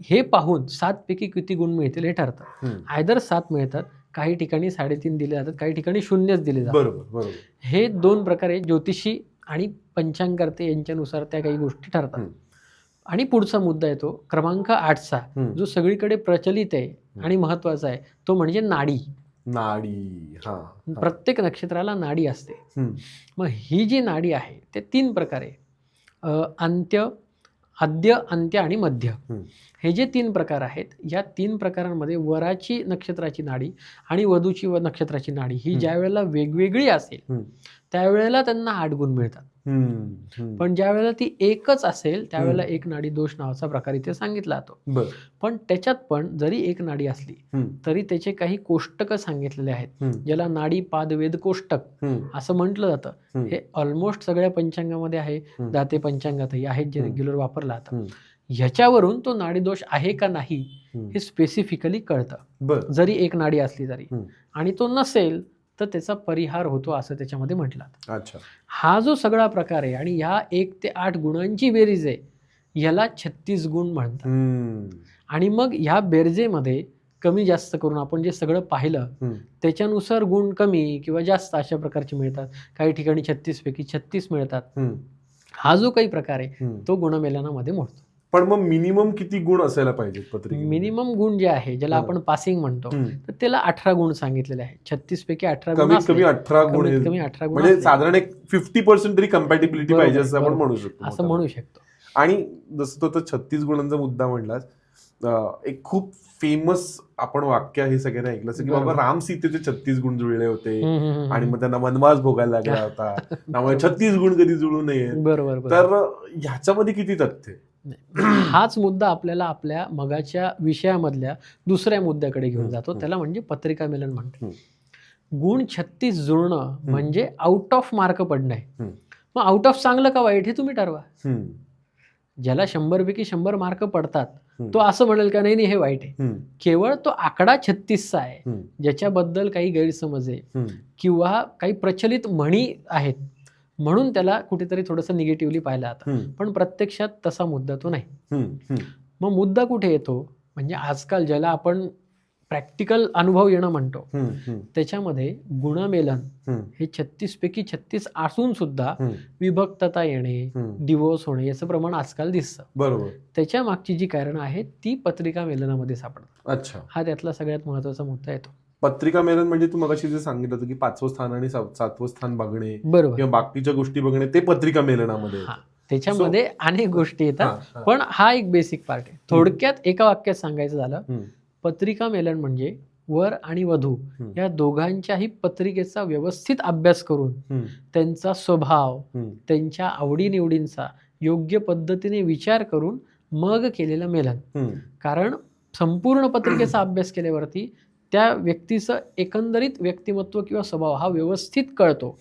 [SPEAKER 1] हे पाहून 7 पैकी किती गुण मिळतील हे ठरतं. आयदर 7 मिळतात, काही ठिकाणी 3.5 दिले जातात, काही ठिकाणी 0च दिले जातात.
[SPEAKER 2] बरोबर बरोबर.
[SPEAKER 1] हे 2 प्रकारे ज्योतिषी आणि पंचांगकर्ते यांच्यानुसार त्या काही गोष्टी ठरतात. आणि पुढचा मुद्दा येतो क्रमांक 8चा, जो सगळीकडे प्रचलित आहे आणि महत्वाचा आहे, तो म्हणजे नाडी.
[SPEAKER 2] नाडी.
[SPEAKER 1] प्रत्येक नक्षत्राला नाडी असते. मग ही जी नाडी आहे ते 3 प्रकारे, अंत्य, आद्य, अंत्य आणि मध्य, हे जे 3 प्रकार आहेत, या 3 प्रकारांमध्ये वराची नक्षत्राची नाडी आणि वधूची नक्षत्राची नाडी ही ज्या वेळेला वेगवेगळी असेल त्यावेळेला त्यांना 8 गुण मिळतात. पण ज्या वेळेला ती एकच असेल त्यावेळेला एक नाडी दोष नावाचा प्रकार इथे सांगितला जातो. पण त्याच्यात पण जरी एक नाडी असली तरी त्याचे काही कोष्टक सांगितलेले आहेत, ज्याला नाडी पादवेद कोष्टक असं म्हटलं जातं. हे ऑलमोस्ट सगळ्या पंचांगामध्ये आहे, दाते पंचांगातही आहेत, जे रेग्युलर वापरला जातं. ह्याच्यावरून तो नाडी दोष आहे का नाही हे स्पेसिफिकली कळतं, जरी एक नाडी असली तरी. आणि तो नसेल तर त्याचा परिहार होतो असं त्याच्यामध्ये म्हटलं.
[SPEAKER 2] अच्छा.
[SPEAKER 1] हा जो सगळा प्रकार आहे आणि ह्या 1 ते 8 गुणांची बेरीज आहे, ह्याला 36 गुण म्हणतात. आणि मग ह्या बेरजेमध्ये कमी जास्त करून आपण जे सगळं पाहिलं त्याच्यानुसार गुण कमी किंवा जास्त अशा प्रकारचे मिळतात. काही ठिकाणी 36 पैकी 36 मिळतात. हा जो काही प्रकार आहे तो गुणमेलनामध्ये मोडतो.
[SPEAKER 2] पण मग मिनिमम किती गुण असायला पाहिजेत पत्रिकेत?
[SPEAKER 1] मिनिमम गुण जे आहे, ज्याला आपण पासिंग म्हणतो, तर त्याला 18 गुण सांगितलेले आहेत. 36 पैकी 18 गुण,
[SPEAKER 2] कमीत कमी 18 गुण,
[SPEAKER 1] कमी 18 गुण,
[SPEAKER 2] म्हणजे साधारण एक 50% तरी कम्पॅटिबिलिटी पाहिजे असं आपण म्हणू शकतो.
[SPEAKER 1] असं म्हणू शकतो.
[SPEAKER 2] आणि जसं तो 36 गुणांचा मुद्दा म्हणलास, एक खूप फेमस आपण वाक्य हे सगळ्यांना ऐकलं असं की बाबा राम सीतेचे 36 गुण जुळले होते आणि मग त्यांना वनवास भोगायला लागला होता, त्यामुळे 36 गुण कधी जुळू नये.
[SPEAKER 1] बरोबर.
[SPEAKER 2] तर ह्याच्यामध्ये किती तथ्य?
[SPEAKER 1] हाच मुद्दा आपल्याला आपल्या मगाच्या विषयामधल्या दुसऱ्या मुद्द्याकडे घेऊन जातो, त्याला म्हणजे पत्रिका मेलन म्हणतो. गुण 36 जुळणं म्हणजे आउट ऑफ मार्क पडणं आहे. मग आउट ऑफ चांगलं का वाईट हे तुम्ही ठरवा. ज्याला 100 पैकी 100 मार्क पडतात तो असं म्हणेल का नाही हे वाईट आहे. केवळ तो आकडा 36चा आहे, ज्याच्याबद्दल काही गैरसमज आहे किंवा काही प्रचलित म्हणी आहेत म्हणून त्याला कुठेतरी थोडंसं निगेटिव्हली पाहिलं जातं. पण प्रत्यक्षात तसा मुद्दा तो नाही. मग मुद्दा कुठे येतो म्हणजे आजकाल ज्याला आपण प्रॅक्टिकल अनुभव येणं म्हणतो, त्याच्यामध्ये गुणमेलन हे 36 पैकी 36 असून सुद्धा विभक्तता येणे, डिवोर्स होणे याचं प्रमाण आजकाल दिसतं.
[SPEAKER 2] बरोबर.
[SPEAKER 1] त्याच्या मागची जी कारणं आहेत ती पत्रिका मेलनामध्ये सापडतात.
[SPEAKER 2] अच्छा.
[SPEAKER 1] हा त्यातला सगळ्यात महत्वाचा मुद्दा येतो.
[SPEAKER 2] पत्रिका मेलन म्हणजे तू मगाशी जे सांगितलं होतं की 5वं स्थान आणि 7वं स्थान बघणे,
[SPEAKER 1] बरोबर,
[SPEAKER 2] किंवा बाकीच्या गोष्टी बघणे, ते पत्रिका मेलनामध्ये.
[SPEAKER 1] त्याच्यामध्ये अनेक गोष्टी येतात, पण हा एक बेसिक पार्ट आहे. थोडक्यात एका वाक्यात सांगायचं झालं, पत्रिका मेलन म्हणजे वर आणि वधू या दोघांच्याही पत्रिकेचा व्यवस्थित अभ्यास करून त्यांचा स्वभाव, त्यांच्या आवडीनिवडींचा योग्य पद्धतीने विचार करून मग केलेलं मेलन. कारण संपूर्ण पत्रिकेचा अभ्यास केल्यावरती त्या व्यक्तीचं एकंदरीत व्यक्तिमत्व किंवा स्वभाव हा व्यवस्थित कळतो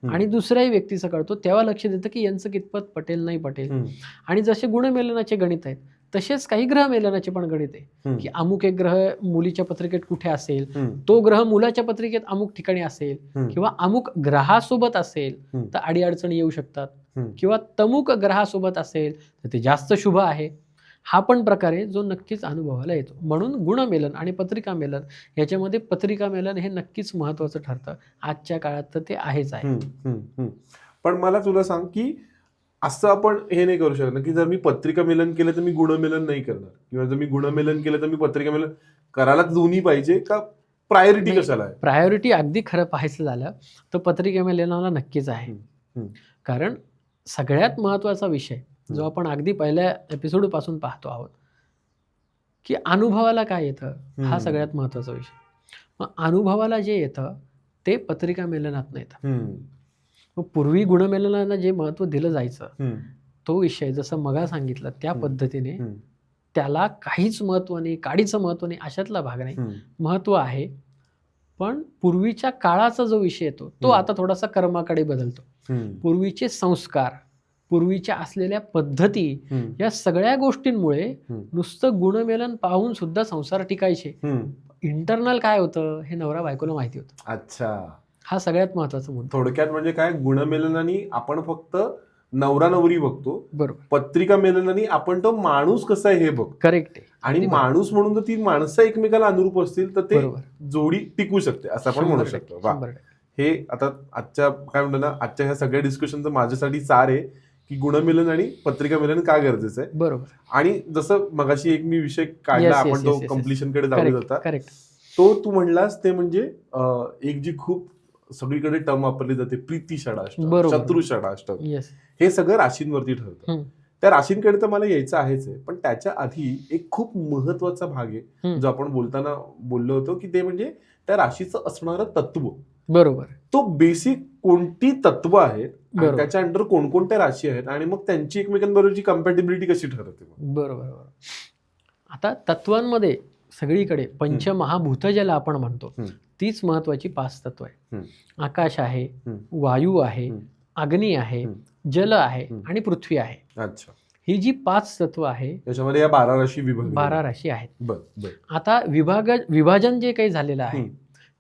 [SPEAKER 1] आणि दुसऱ्याही व्यक्तीचं कळतो. तेव्हा लक्ष देतं की यांचं कितपत पटेल नाही पटेल. आणि जसे गुणमेलनाचे गणित आहेत तसेच काही ग्रहमेलनाचे पण गणित आहे की अमुक एक ग्रह मुलीच्या पत्रिकेत कुठे असेल, तो ग्रह मुलाच्या पत्रिकेत अमुक ठिकाणी असेल किंवा अमुक ग्रहासोबत असेल तर अडीअडचणी येऊ शकतात. किंवा तमुक ग्रहासोबत असेल तर ते जास्त शुभ आहे. हा पण प्रकार आहे जो नक्कीच अनुभवाला येतो. म्हणून गुणमेलन आणि पत्रिका मेलन याच्यामध्ये पत्रिका मेलन हे नक्कीच महत्वाचं ठरतं. आजच्या काळात तर ते आहेच आहे.
[SPEAKER 2] पण मला तुला सांग की असं आपण हे नाही करू शकत की जर मी पत्रिका मेलन केलं तर मी गुणमेलन नाही करणार, किंवा जर मी गुणमेलन केलं तर मी पत्रिका मेलन करायला दोन्ही पाहिजे का? प्रायोरिटी कशाला आहे?
[SPEAKER 1] प्रायोरिटी अगदी खरं पाहायचं झालं तर पत्रिका मेलनाला नक्कीच आहे. कारण सगळ्यात महत्वाचा विषय जो आपण अगदी पहिल्या एपिसोड पासून पाहतो आहोत की अनुभवाला काय येतं, हा सगळ्यात महत्वाचा विषय. मग अनुभवाला जे येतं ते पत्रिका मेलनात येतं. मग पूर्वी गुणमेलनाला जे महत्व दिलं जायचं तो विषय जसं मगा सांगितलं त्या पद्धतीने त्याला काहीच महत्व नाही, काडीचं महत्व नाही, अशातला भाग नाही. महत्व आहे, पण पूर्वीच्या काळाचा जो विषय येतो तो आता थोडासा कर्माकडे बदलतो. पूर्वीचे संस्कार, पूर्वीच्या असलेल्या पद्धती, या सगळ्या गोष्टींमुळे नुसतं गुणमेलन पाहून सुद्धा संसार टिकायचे. इंटरनल काय होतं हे नवरा बायकोला माहिती होतं.
[SPEAKER 2] अच्छा,
[SPEAKER 1] हा सगळ्यात महत्वाचा मुद्दा.
[SPEAKER 2] थोडक्यात म्हणजे काय, गुणमेलनाने आपण फक्त नवरा नवरी बघतो,
[SPEAKER 1] बरोबर.
[SPEAKER 2] पत्रिका मेलनाने आपण तो माणूस कसा आहे हे बघतो.
[SPEAKER 1] करेक्ट आहे.
[SPEAKER 2] आणि माणूस म्हणून जर ती माणसं एकमेकाला अनुरूप असतील तर ते जोडी टिकू शकते असं आपण म्हणू शकतो. वा, हे आता आजच्या काय म्हणतो ना, आजच्या ह्या सगळ्या डिस्कशनचं माझ्यासाठी सार आहे की गुणमेलन आणि पत्रिका मेलन का गरजेचं आहे.
[SPEAKER 1] बरोबर.
[SPEAKER 2] आणि जसं मगाशी एक मी विषय काढला आपण तो कम्प्लिशन कडे जाऊ होता, तो तू म्हणलास ते म्हणजे एक जी खूप सगळीकडे टर्म वापरली जाते, प्रीती षडाष्टक, शत्रू षडाष्टक, हे सगळं राशींवरती ठरतं. त्या राशींकडे तर मला यायचं आहेच आहे, पण त्याच्या आधी एक खूप महत्वाचा भाग आहे जो आपण बोलताना बोललो होतो की ते म्हणजे त्या राशीचं असणारं तत्व.
[SPEAKER 1] बरोबर.
[SPEAKER 2] तो बेसिक कोणती तत्व आहेत, त्याच्या अंडर कोणकोणत्या राशी आहेत, आणि मग त्यांची एकमेकांबरोबरची कम्पॅटिबिलिटी कशी ठरते.
[SPEAKER 1] बरोबर. आता तत्वांमध्ये सगळीकडे पंचमहाभूत ज्याला आपण म्हणतो तीच महत्वाची 5 तत्व आहे. आकाश आहे, वायू आहे, अग्नी आहे, जल आहे आणि पृथ्वी आहे.
[SPEAKER 2] अच्छा,
[SPEAKER 1] ही जी 5 तत्व आहे
[SPEAKER 2] त्याच्यामध्ये या 12 राशी विभाग
[SPEAKER 1] 12 राशी आहेत.
[SPEAKER 2] बर.
[SPEAKER 1] आता विभाजन जे काही झालेलं आहे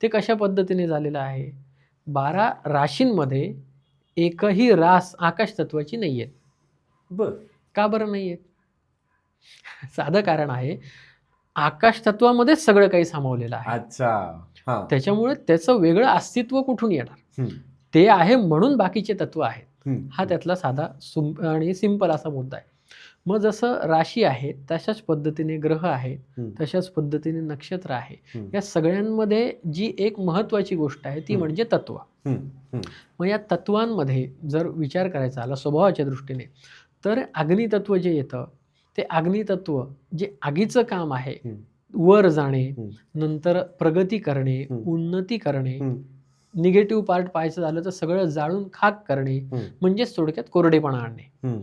[SPEAKER 1] ते कशा पद्धतीने झालेलं आहे, 12 राशींमध्ये एकही रास आकाश तत्वाची नाहीये.
[SPEAKER 2] बर.
[SPEAKER 1] का बरं नाहीये? साधं कारण आहे, आकाश तत्वामध्येच सगळं काही सामावलेलं आहे.
[SPEAKER 2] अच्छा,
[SPEAKER 1] त्याच्यामुळे त्याचं वेगळं अस्तित्व कुठून येणार? ते आहे म्हणून बाकीचे तत्व आहेत. हा त्यातला साधा आणि सिंपल असा मुद्दा आहे. मग जसं राशी आहेत तशाच पद्धतीने ग्रह आहेत, तशाच पद्धतीने नक्षत्र आहे. या सगळ्यांमध्ये जी एक महत्वाची गोष्ट आहे ती म्हणजे तत्व. मग या तत्वांमध्ये जर विचार करायचा आला स्वभावाच्या दृष्टीने तर अग्नितत्व जे येतं ते अग्नितत्व जे आगीचं काम आहे, वर जाणे, नंतर प्रगती करणे, उन्नती करणे, निगेटिव्ह पार्ट पाहायचं झालं तर सगळं जाळून खाक करणे, म्हणजेच थोडक्यात कोरडेपणा आणणे,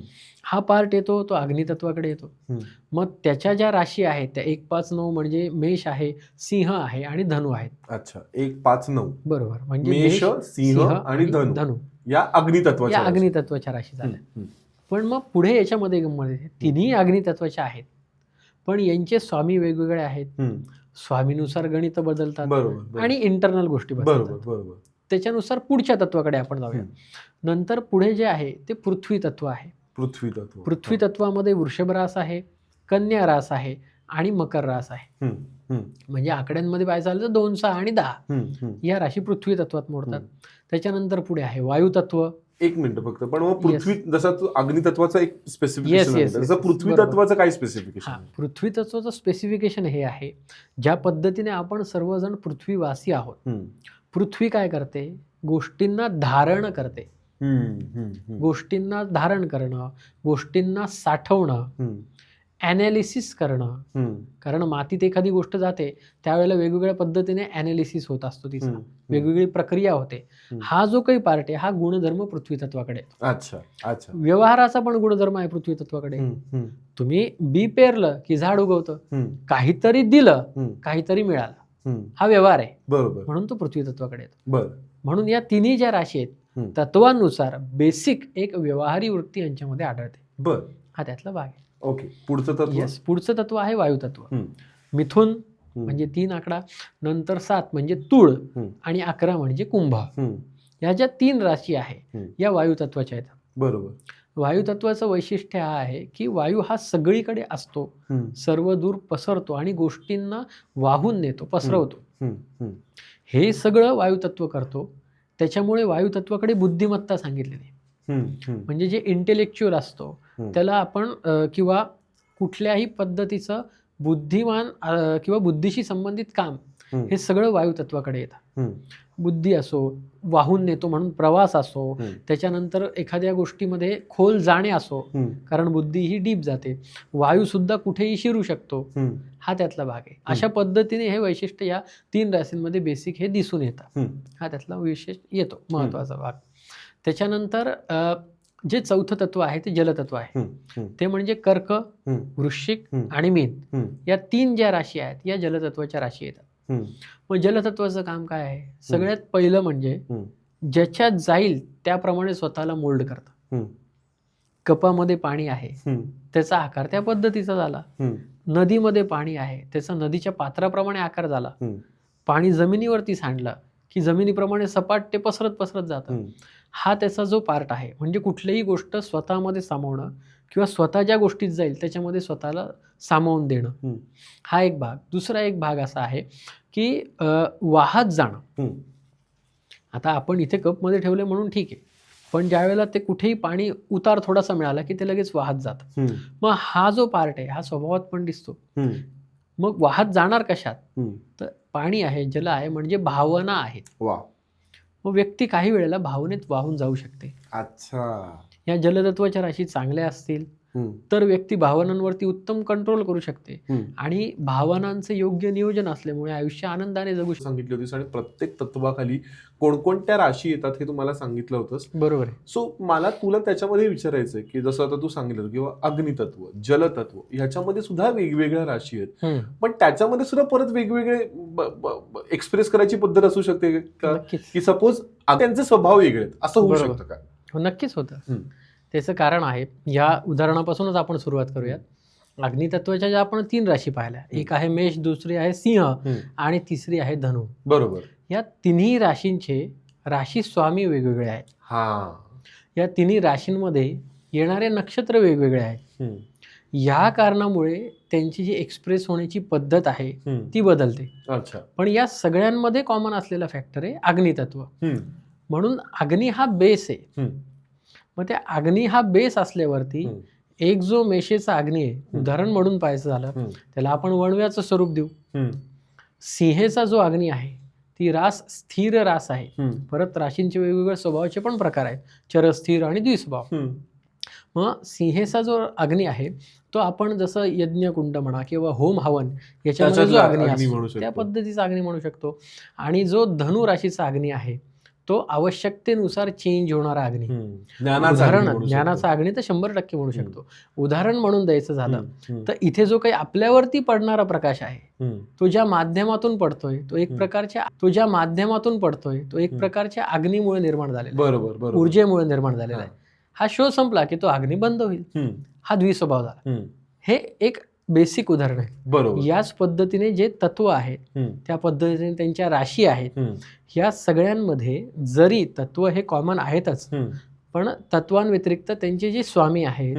[SPEAKER 1] हा पार्ट येतो तो अग्नितत्वाकडे येतो. मग त्याच्या ज्या राशी आहेत त्या 1, 5, 9 म्हणजे मेष आहे, सिंह आहे आणि धनु आहेत.
[SPEAKER 2] अच्छा, 1, 5, 9
[SPEAKER 1] बरोबर. म्हणजे
[SPEAKER 2] मेष, सिंह आणि धनु या अग्नितत्वाच्या
[SPEAKER 1] राशी झाल्या. पण मग पुढे याच्यामध्ये गंमत येते, तिन्ही अग्नितत्वाच्या आहेत पण यांचे स्वामी वेगवेगळे आहेत. स्वामीनुसार गणित बदलतात आणि इंटरनल गोष्टी बदलतात. त्याच्यानुसार पुढच्या तत्वाकडे आपण जाऊया. नंतर पुढे जे आहे ते पृथ्वी तत्व आहे. पृथ्वी तत्वामध्ये वृषभ रास आहे, कन्या रास आहे आणि मकर रास आहे. म्हणजे आकड्यांमध्ये पाहायचं झालं तर 2, 6 आणि 10 या राशी पृथ्वी तत्वात मोडतात. त्याच्यानंतर पुढे आहे वायू तत्व.
[SPEAKER 2] एक मिनिट फक्त, पण मग पृथ्वी जसा तू अग्नितत्वाचा एक स्पेसिफिकेशन, जसं पृथ्वी तत्वाचं काय स्पेसिफिकेशन?
[SPEAKER 1] पृथ्वी तत्वाचं स्पेसिफिकेशन हे आहे, ज्या पद्धतीने आपण सर्वजण पृथ्वीवासी आहोत. पृथ्वी काय करते, गोष्टींना धारण करते. गोष्टींना धारण करणं, गोष्टींना साठवणं, ॲनालिसिस करणं. कारण मातीत एखादी गोष्ट जाते त्यावेळेला वेगवेगळ्या पद्धतीने ॲनालिसिस होत असतो, तिचा वेगवेगळी प्रक्रिया होते. हा जो काही पार्ट आहे हा गुणधर्म पृथ्वी तत्वाकडे.
[SPEAKER 2] अच्छा.
[SPEAKER 1] व्यवहाराचा पण गुणधर्म आहे पृथ्वी तत्वाकडे. तुम्ही बी पेरलं की झाड उगवतं, काहीतरी दिलं काहीतरी मिळालं, हा व्यवहार आहे.
[SPEAKER 2] बरोबर.
[SPEAKER 1] म्हणून तो पृथ्वी तत्वाकडे येतो.
[SPEAKER 2] बरं.
[SPEAKER 1] म्हणून या तिन्ही ज्या राशी आहेत तत्वानुसार बेसिक एक व्यवहारी वृत्ती यांच्यामध्ये आढळते.
[SPEAKER 2] बरं.
[SPEAKER 1] हा त्यातला भाग आहे.
[SPEAKER 2] ओके. पुढचं तत्व?
[SPEAKER 1] पुढचं तत्व आहे वायू तत्व. मिथुन म्हणजे 3 आकडा, नंतर 7 म्हणजे तुळ आणि 11 म्हणजे कुंभ. या ज्या 3 राशी आहे या वायू तत्वाच्या आहेत.
[SPEAKER 2] बरोबर.
[SPEAKER 1] वायू तत्वाचं वैशिष्ट्य हा आहे की वायू हा सगळीकडे असतो, सर्व दूर पसरतो आणि गोष्टींना वाहून नेतो, पसरवतो. हे सगळं वायू तत्व करतो. त्याच्यामुळे वायू तत्वाकडे बुद्धिमत्ता सांगितलेली आहे. म्हणजे जे इंटेलेक्च्युअल असतो त्याला आपण किंवा कुठल्याही पद्धतीचं बुद्धिमान किंवा बुद्धीशी संबंधित काम हे सगळं वायू तत्वाकडे येतं. बुद्धी असो, वाहून नेतो म्हणून प्रवास असो, त्याच्यानंतर एखाद्या गोष्टीमध्ये खोल जाणे असो, कारण बुद्धी ही डीप जाते. वायू सुद्धा कुठेही शिरू शकतो, हा त्यातला भाग आहे. अशा पद्धतीने हे वैशिष्ट्य या 3 राशींमध्ये बेसिक हे दिसून येतं. हा त्यातला विशेष येतो, महत्वाचा भाग. त्याच्यानंतर जे चौथं तत्व आहे ते जलतत्व आहे. ते म्हणजे कर्क, वृश्चिक आणि मीन या 3 ज्या राशी आहेत या जलतत्वाच्या राशी येतात. मग जलतत्वाचं काम काय आहे? सगळ्यात पहिलं म्हणजे ज्याच्यात जाईल त्याप्रमाणे स्वतःला मोल्ड करतं. कपामध्ये पाणी आहे, त्याचा आकार त्या पद्धतीचा झाला. नदीमध्ये पाणी आहे, त्याचा नदीच्या पात्राप्रमाणे आकार झाला. पाणी जमिनीवरती सांडलं की जमिनीप्रमाणे सपाट ते पसरत पसरत जातं. हा त्याचा जो पार्ट आहे. म्हणजे कुठलीही गोष्ट स्वतःमध्ये सामावणं किंवा स्वतः ज्या गोष्टीत जाईल त्याच्यामध्ये स्वतःला सामावून देणं, हा एक भाग. दुसरा एक भाग असा आहे की वाहत जाणं. आता आपण इथे कपमध्ये ठेवले म्हणून ठीक आहे, पण ज्या वेळेला ते कुठेही पाणी उतार थोडासा मिळाला की ते लगेच वाहत जातं. मग हा जो पार्ट आहे हा स्वभावात पण दिसतो. मग वाहत जाणार कशात? तर पाणी आहे, जल आहे, म्हणजे भावना आहेत. मग व्यक्ती काही वेळेला भावनेत वाहून जाऊ शकते.
[SPEAKER 2] अच्छा.
[SPEAKER 1] या जलतत्वाच्या राशी चांगल्या असतील तर व्यक्ती भावनांवरती उत्तम कंट्रोल करू शकते आणि भावनांचं योग्य नियोजन असल्यामुळे आयुष्य आनंदाने जगू शकते.
[SPEAKER 2] सांगितली होतीस आणि प्रत्येक तत्वाखाली कोणकोणत्या राशी येतात हे तुम्हाला सांगितलं होतंस.
[SPEAKER 1] बरोबर आहे.
[SPEAKER 2] सो मला तुला त्याच्यामध्ये विचारायचंय की जसं आता तू सांगितलं किंवा अग्नितत्व, जलतत्व ह्याच्यामध्ये सुद्धा वेगवेगळ्या राशी आहेत, पण त्याच्यामध्ये सुद्धा परत वेगवेगळे एक्सप्रेस करायची पद्धत असू शकते का? की सपोज त्यांचे स्वभाव वेगळे आहेत असं होऊ शकतं का?
[SPEAKER 1] नक्कीच होतं. त्याचं कारण आहे, या उदाहरणापासूनच आपण सुरुवात करूयात. अग्नितत्वाच्या ज्या आपण 3 राशी पाहिल्या, एक आहे मेष, दुसरी आहे सिंह आणि तिसरी आहे धनु.
[SPEAKER 2] बरोबर.
[SPEAKER 1] या तिन्ही राशींचे राशी स्वामी वेगवेगळे आहेत. या तिन्ही राशींमध्ये येणारे नक्षत्र वेगवेगळे आहेत. या कारणामुळे त्यांची जी एक्सप्रेस होण्याची पद्धत आहे ती बदलते. पण या सगळ्यांमध्ये कॉमन असलेला फॅक्टर आहे अग्नितत्व. म्हणून अग्नी हा बेस आहे. मग त्या अग्नी हा बेस असल्यावरती एक जो मेषेचा अग्नी आहे, उदाहरण म्हणून पाहायचं झालं त्याला आपण वणव्याचं स्वरूप देऊ. सिंहेचा जो अग्नी आहे ती रास स्थिर रास आहे. परत राशींचे वेगवेगळे स्वभावाचे पण प्रकार आहेत, चरस्थिर आणि द्विस्वभाव. मग सिंहेचा जो अग्नी आहे तो आपण जसं यज्ञकुंड म्हणा किंवा होम हवन याच्यामध्ये जो अग्नी असतो त्या पद्धतीचा अग्नी म्हणू शकतो. आणि जो धनु राशीचा अग्नी आहे तो आवश्यकतेनुसार चेंज होणारा अग्नी. ज्ञानाचा अग्नी तर 100% म्हणू शकतो. उदाहरण म्हणून द्यायचं झालं तर इथे जो काही आपल्यावरती पडणारा प्रकाश आहे तो ज्या माध्यमातून पडतोय तो एक प्रकारच्या अग्नीमुळे निर्माण झालेला, ऊर्जेमुळे निर्माण झालेला आहे. हा शो संपला की तो अग्नी बंद होईल. हा द्विस्वभाव झाला. हे एक बेसिक उदाहरण आहे.
[SPEAKER 2] बरोबर.
[SPEAKER 1] याच पद्धतीने जे तत्व आहेत त्या पद्धतीने त्यांच्या राशी आहेत. या सगळ्यांमध्ये जरी तत्व हे कॉमन आहेतच, पण तत्वांव्यतिरिक्त त्यांचे जे स्वामी आहेत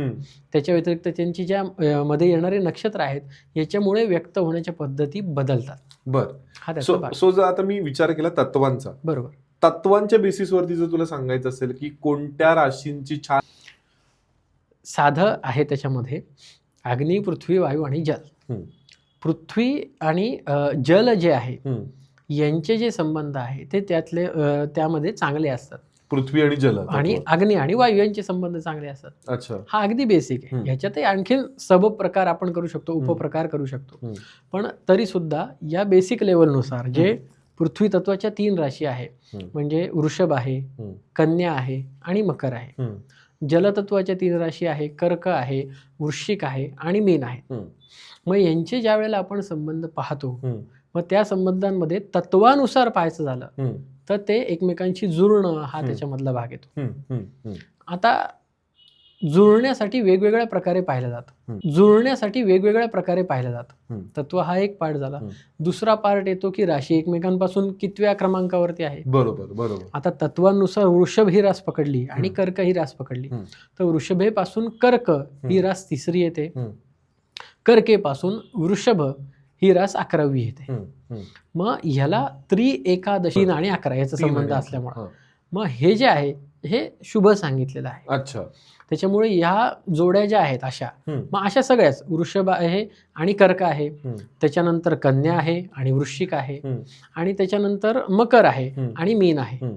[SPEAKER 1] त्याच्या व्यतिरिक्त त्यांची ज्या मध्ये येणारे नक्षत्र आहेत याच्यामुळे व्यक्त होण्याच्या पद्धती बदलतात.
[SPEAKER 2] बरं. सो जर आता मी विचार केला तत्वांचा, बरोबर, तत्वांच्या बेसिसवरती जर तुला सांगायचं असेल की कोणत्या राशींची छान
[SPEAKER 1] साधं आहे त्याच्यामध्ये अग्नी, पृथ्वी, वायू आणि जल. पृथ्वी आणि जल जे आहे यांचे जे संबंध आहे ते त्यामध्ये चांगले असतात.
[SPEAKER 2] पृथ्वी आणि जल
[SPEAKER 1] आणि अग्नी आणि वायू यांचे संबंध चांगले असतात.
[SPEAKER 2] अच्छा.
[SPEAKER 1] हा अगदी बेसिक आहे. ह्याच्यातही आणखी सब प्रकार आपण करू शकतो, उपप्रकार करू शकतो. पण तरी सुद्धा या बेसिक लेवलनुसार जे पृथ्वी तत्वाच्या 3 राशी आहे म्हणजे वृषभ आहे, कन्या आहे आणि मकर आहे. जलतत्वाच्या 3 राशी आहे, कर्क आहे, वृश्चिक आहे आणि मीन आहे. मग यांचे ज्या वेळेला आपण संबंध पाहतो मग त्या संबंधांमध्ये तत्वानुसार पाहायचं झालं तर ते एकमेकांशी जुळणं हा त्याच्यामधला भाग येतो. आता जुळण्यासाठी वेगवेगळ्या प्रकारे पाहिलं जातं. जुळण्यासाठी वेगवेगळ्या प्रकारे पाहिलं जातं. तत्व हा एक पार्ट झाला. दुसरा पार्ट येतो की राशी एकमेकांपासून कितव्या क्रमांकावरती आहे.
[SPEAKER 2] बरोबर.
[SPEAKER 1] आता तत्वानुसार वृषभ ही रास पकडली आणि कर्क ही रास पकडली, तर वृषभेपासून कर्क ही रास तिसरी येते, कर्केपासून वृषभ ही रास 11वी येते. मग ह्याला एकादशी आणि 11 याचा संबंध असल्यामुळे मग हे जे आहे हे शुभ सांगितलेलं आहे.
[SPEAKER 2] अच्छा.
[SPEAKER 1] त्याच्यामुळे ह्या जोड्या ज्या आहेत अशा, मग अशा सगळ्याच वृषभ आहे आणि कर्क आहे, त्याच्यानंतर कन्या आहे आणि वृश्चिक आहे, आणि त्याच्यानंतर मकर आहे आणि मीन आहे.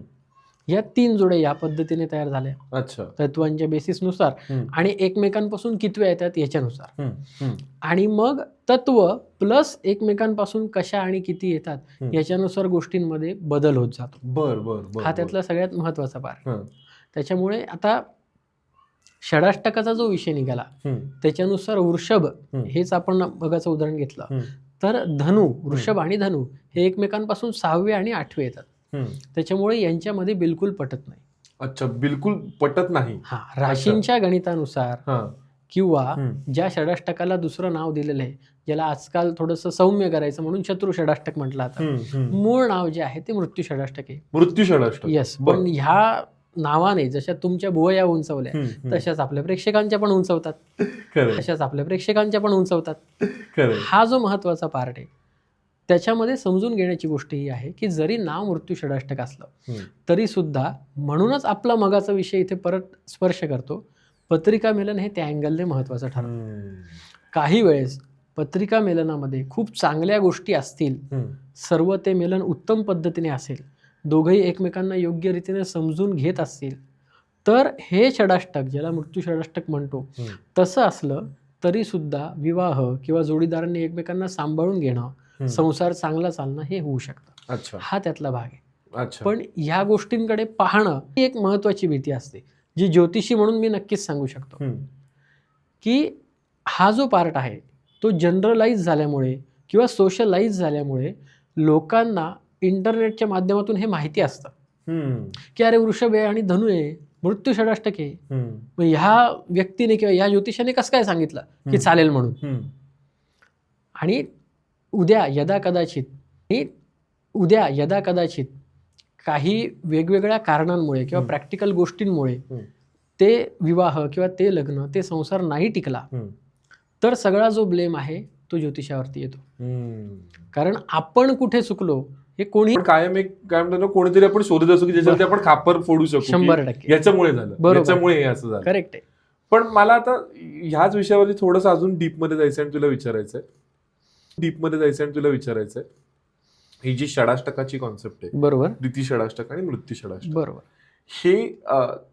[SPEAKER 1] या 3 जोड्या या पद्धतीने तयार झाल्या.
[SPEAKER 2] अच्छा.
[SPEAKER 1] तत्वांच्या बेसिसनुसार आणि एकमेकांपासून कितव्या येतात याच्यानुसार. आणि मग तत्व प्लस एकमेकांपासून कशा आणि किती येतात याच्यानुसार गोष्टींमध्ये बदल होत जातो.
[SPEAKER 2] बर.
[SPEAKER 1] हा त्यातला सगळ्यात महत्वाचा भाग. त्याच्यामुळे आता षडाष्टकाचा जो विषय निघाला त्याच्यानुसार वृषभ हेच आपण बघाचं उदाहरण घेतलं तर धनु, वृषभ आणि धनु हे एकमेकांपासून 6वे आणि 8वे येतात. त्याच्यामुळे यांच्यामध्ये बिलकुल पटत नाही.
[SPEAKER 2] अच्छा, बिलकुल पटत नाही.
[SPEAKER 1] हा, राशींच्या गणितानुसार किंवा ज्या षडाष्टकाला दुसरं नाव दिलेलं आहे, ज्याला आजकाल थोडंसं सौम्य करायचं म्हणून शत्रू षडाष्टक म्हटलं जातं. मूळ नाव जे आहे ते मृत्यू षडाष्टक आहे.
[SPEAKER 2] मृत्यू षडाष्टक.
[SPEAKER 1] येस. पण ह्या नावाने जशा तुमच्या भुवया उंचवल्या तशाच आपल्या प्रेक्षकांच्या पण उंचवतात, तशाच आपल्या प्रेक्षकांच्या पण उंचवतात. हा जो महत्वाचा पार्ट आहे त्याच्यामध्ये समजून घेण्याची गोष्ट ही आहे की जरी नाव मृत्यू षडाष्टक असलं तरी सुद्धा, म्हणूनच आपला मगाचा विषय इथे परत स्पर्श करतो, पत्रिका मेलन हे त्या अँगलने महत्वाचं ठरतं. काही वेळेस पत्रिका मेलनामध्ये खूप चांगल्या गोष्टी असतील, सर्व ते मेलन उत्तम पद्धतीने असेल, दोघंही एकमेकांना योग्य रीतीने समजून घेत असतील, तर हे षडाष्टक ज्याला मृत्यू षडाष्टक म्हणतो तसं असलं तरी सुद्धा विवाह किंवा जोडीदारांनी एकमेकांना सांभाळून घेणं, संसार चांगला चालणं हे होऊ शकतं.
[SPEAKER 2] अच्छा.
[SPEAKER 1] हा त्यातला भाग आहे.
[SPEAKER 2] अच्छा.
[SPEAKER 1] पण ह्या गोष्टींकडे पाहणं ही एक महत्वाची भीती असते, जी ज्योतिषी म्हणून मी नक्कीच सांगू शकतो की हा जो पार्ट आहे तो जनरलाइज झाल्यामुळे किंवा सोशलाइज झाल्यामुळे लोकांना इंटरनेटच्या माध्यमातून हे माहिती असतं की अरे वृषभ आहे आणि धनु आहे, मृत्यू षडाष्टक आहे, मग ह्या व्यक्तीने किंवा ह्या ज्योतिषाने कसं काय सांगितलं की चालेल म्हणून. आणि उद्या यदा कदाचित काही वेगवेगळ्या कारणांमुळे किंवा प्रॅक्टिकल गोष्टींमुळे ते विवाह किंवा ते लग्न, ते संसार नाही टिकला, तर सगळा जो ब्लेम आहे तो ज्योतिषावरती येतो. कारण आपण कुठे चुकलो हे कोणी
[SPEAKER 2] कायम एक काय म्हणतो कोणीतरी आपण शोधत असतो की ज्याच्यावरती आपण खापर फोडू शकतो.
[SPEAKER 1] 100%
[SPEAKER 2] याच्यामुळे झालं, याच्यामुळे हे असं झालं.
[SPEAKER 1] करेक्ट आहे.
[SPEAKER 2] पण मला आता ह्याच विषयावरती थोडंसं अजून डीपमध्ये जायचं आणि तुला विचारायचंय, ही जी षडाष्टकाची कॉन्सेप्ट आहे,
[SPEAKER 1] बरोबर,
[SPEAKER 2] द्वितीय षडाष्टक आणि मृत्यू षडाष्टक,
[SPEAKER 1] बरोबर,
[SPEAKER 2] हे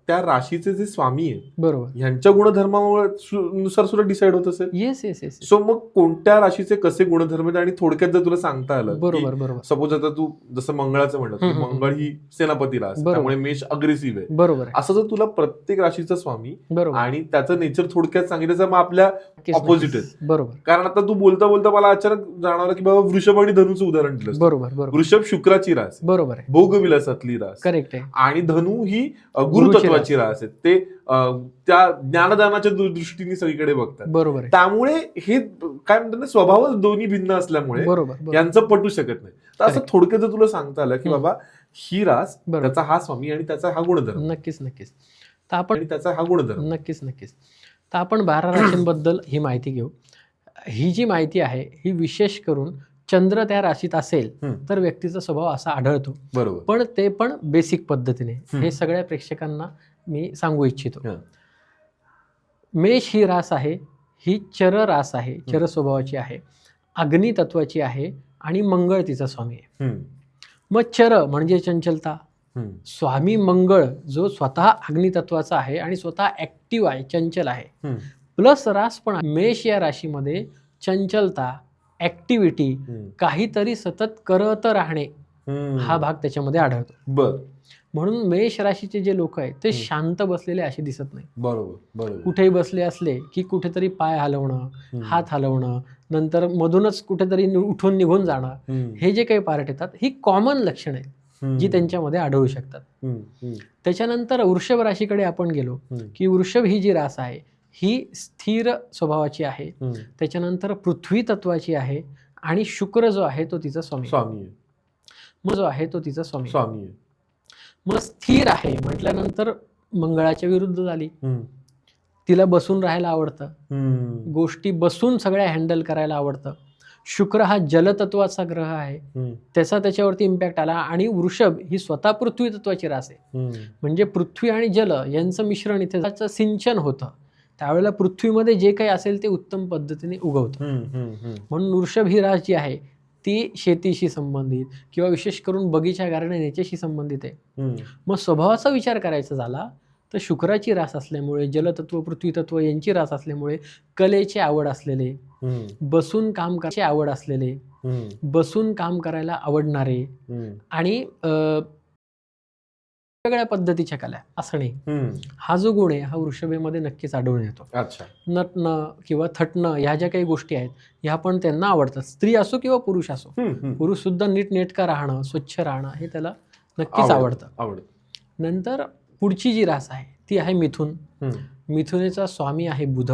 [SPEAKER 2] त्या राशीचे जे स्वामी आहेत
[SPEAKER 1] बरोबर,
[SPEAKER 2] ह्यांच्या गुणधर्मानुसार सुद्धा डिसाईड होत असेल.
[SPEAKER 1] येस.
[SPEAKER 2] सो मग कोणत्या राशीचे कसे गुणधर्म आहेत आणि थोडक्यात जर तुला सांगता आलं,
[SPEAKER 1] बरोबर,
[SPEAKER 2] सपोज आता तू जसं मंगळाचं म्हणलं, मंगळ ही सेनापती रास, त्यामुळे मेष अग्रेसिव्ह आहे,
[SPEAKER 1] बरोबर,
[SPEAKER 2] असं जर तुला प्रत्येक राशीचा स्वामी
[SPEAKER 1] बरोबर,
[SPEAKER 2] आणि त्याचं नेचर थोडक्यात सांगितलं मग आपल्या ऑपोजिट आहे.
[SPEAKER 1] बरोबर.
[SPEAKER 2] कारण आता तू बोलता बोलता मला अचानक जाणवलं की बाबा वृषभ आणि धनुचं उदाहरण दिलं.
[SPEAKER 1] बरोबर.
[SPEAKER 2] वृषभ शुक्राची रास,
[SPEAKER 1] बरोबर आहे,
[SPEAKER 2] भोगविलासातली रास,
[SPEAKER 1] करेक्ट आहे,
[SPEAKER 2] आणि धनु ही गुरुतत्वाची रास आहे. ते त्या ज्ञानदानाच्या दृष्टीने सगळीकडे बघतात.
[SPEAKER 1] बरोबर.
[SPEAKER 2] त्यामुळे हे काय म्हणतात ना, स्वभावच दोन्ही भिन्न असल्यामुळे
[SPEAKER 1] बरोबर
[SPEAKER 2] यांचं पटू शकत नाही. तर असं थोडक्यात जर तुला सांगता आलं की बाबा ही रास, त्याचा हा स्वामी आणि त्याचा हा गुणधर्म,
[SPEAKER 1] नक्कीच. तर आपण
[SPEAKER 2] त्याचा हा गुणधर्म,
[SPEAKER 1] नक्कीच. तर आपण 12 राशींबद्दल ही माहिती घेऊ. ही जी माहिती आहे ही विशेष करून चंद्र त्या राशीत असेल तर व्यक्तीचा स्वभाव असा आढळतो.
[SPEAKER 2] बरोबर.
[SPEAKER 1] पण ते पण बेसिक पद्धतीने हे सगळ्या प्रेक्षकांना मी सांगू इच्छितो. मेष ही रास आहे, ही चर रास आहे, चर स्वभावाची आहे, अग्नी तत्वाची आहे आणि मंगळ तिचा स्वामी आहे. मग चर म्हणजे चंचलता, स्वामी मंगळ जो स्वतः अग्नितत्वाचा आहे आणि स्वतः ऍक्टिव्ह आहे, चंचल आहे, प्लस रास पण मेष या राशीमध्ये चंचलता, ऍक्टिव्हिटी, काहीतरी सतत करत राहणे हा भाग त्याच्यामध्ये आढळतो.
[SPEAKER 2] बर.
[SPEAKER 1] म्हणून मेष राशीचे जे लोक आहेत ते शांत बसलेले असे दिसत नाही.
[SPEAKER 2] बरोबर.
[SPEAKER 1] कुठेही बसले असले की कुठेतरी पाय हलवणं, हात हलवणं, नंतर मधूनच कुठेतरी उठून निघून जाणं, हे जे काही पार्ट येतात ही कॉमन लक्षण आहेत. जी त्यांच्यामध्ये आढळू शकतात. त्याच्यानंतर वृषभ राशीकडे आपण गेलो की वृषभ ही जी रास आहे ही स्थिर स्वभावाची आहे. त्याच्यानंतर पृथ्वी तत्वाची आहे आणि शुक्र जो आहे तो तिचा स्वामी आहे. मग जो आहे तो तिचा स्वामी आहे. मग स्थिर आहे म्हटल्यानंतर मंगळाच्या विरुद्ध झाली. तिला बसून राहायला आवडतं, गोष्टी बसून सगळ्या हँडल करायला आवडतं. शुक्र हा जलतत्वाचा ग्रह आहे, त्याचा त्याच्यावरती इम्पॅक्ट आला. आणि वृषभ ही स्वतः पृथ्वी तत्वाची रास आहे, म्हणजे पृथ्वी आणि जल यांचं मिश्रण इथे सिंचन होतं. त्यावेळेला पृथ्वीमध्ये जे काही असेल ते उत्तम पद्धतीने उगवतं. म्हणून वृषभ ही रास जी आहे ती शेतीशी संबंधित किंवा विशेष करून बगीचा गार्डन याच्याशी संबंधित आहे. मग स्वभावाचा विचार करायचा झाला तर शुक्राची रास असल्यामुळे, जलतत्व पृथ्वी तत्व यांची रास असल्यामुळे कलेची आवड असलेले, बसून काम करायची आवड असलेले, बसून काम करायला आवडणारे आणि वेगळ्या पद्धतीच्या कला असणे, हा जो गुण आहे हा वृषभेमध्ये नक्कीच आढळून येतो. नटणं किंवा थटणं ह्या ज्या काही गोष्टी आहेत ह्या पण त्यांना आवडतात. स्त्री असो किंवा पुरुष असो, पुरुष सुद्धा नीटनेटका राहणं, स्वच्छ राहणं हे त्याला नक्कीच आवडतं. नंतर पुढची जी रास आहे ती आहे मिथुन. मिथुनेचा स्वामी आहे बुध.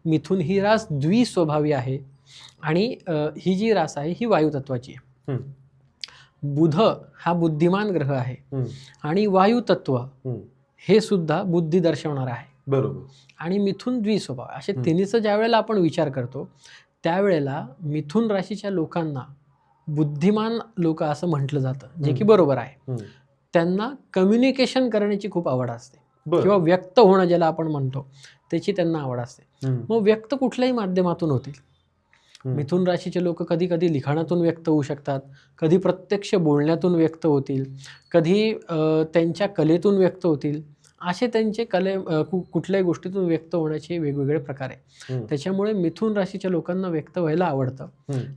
[SPEAKER 1] मिथुन ही रास द्विस्वभावी आहे आणि ही जी रास आहे ही वायुतत्वाची आहे. बुध हा बुद्धिमान ग्रह आहे आणि वायू तत्व हे सुद्धा बुद्धी दर्शवणार आहे.
[SPEAKER 2] बरोबर.
[SPEAKER 1] आणि मिथुन द्विस्वभाव असे तिन्हीचा ज्या वेळेला आपण विचार करतो त्यावेळेला मिथुन राशीच्या लोकांना बुद्धिमान लोक असं म्हटलं जातं, जे की बरोबर आहे. त्यांना कम्युनिकेशन करण्याची खूप आवड असते किंवा व्यक्त होणं ज्याला आपण म्हणतो त्याची त्यांना आवड असते. मग व्यक्त कुठल्याही माध्यमातून होतील. मिथुन राशीचे लोक कधी कधी लिखाणातून व्यक्त होऊ शकतात, कधी प्रत्यक्ष बोलण्यातून व्यक्त होतील, कधी त्यांच्या कलेतून व्यक्त होतील. असे त्यांचे कुठल्याही गोष्टीतून व्यक्त होण्याचे वेगवेगळे प्रकार आहे. त्याच्यामुळे मिथुन राशीच्या लोकांना व्यक्त व्हायला आवडतं.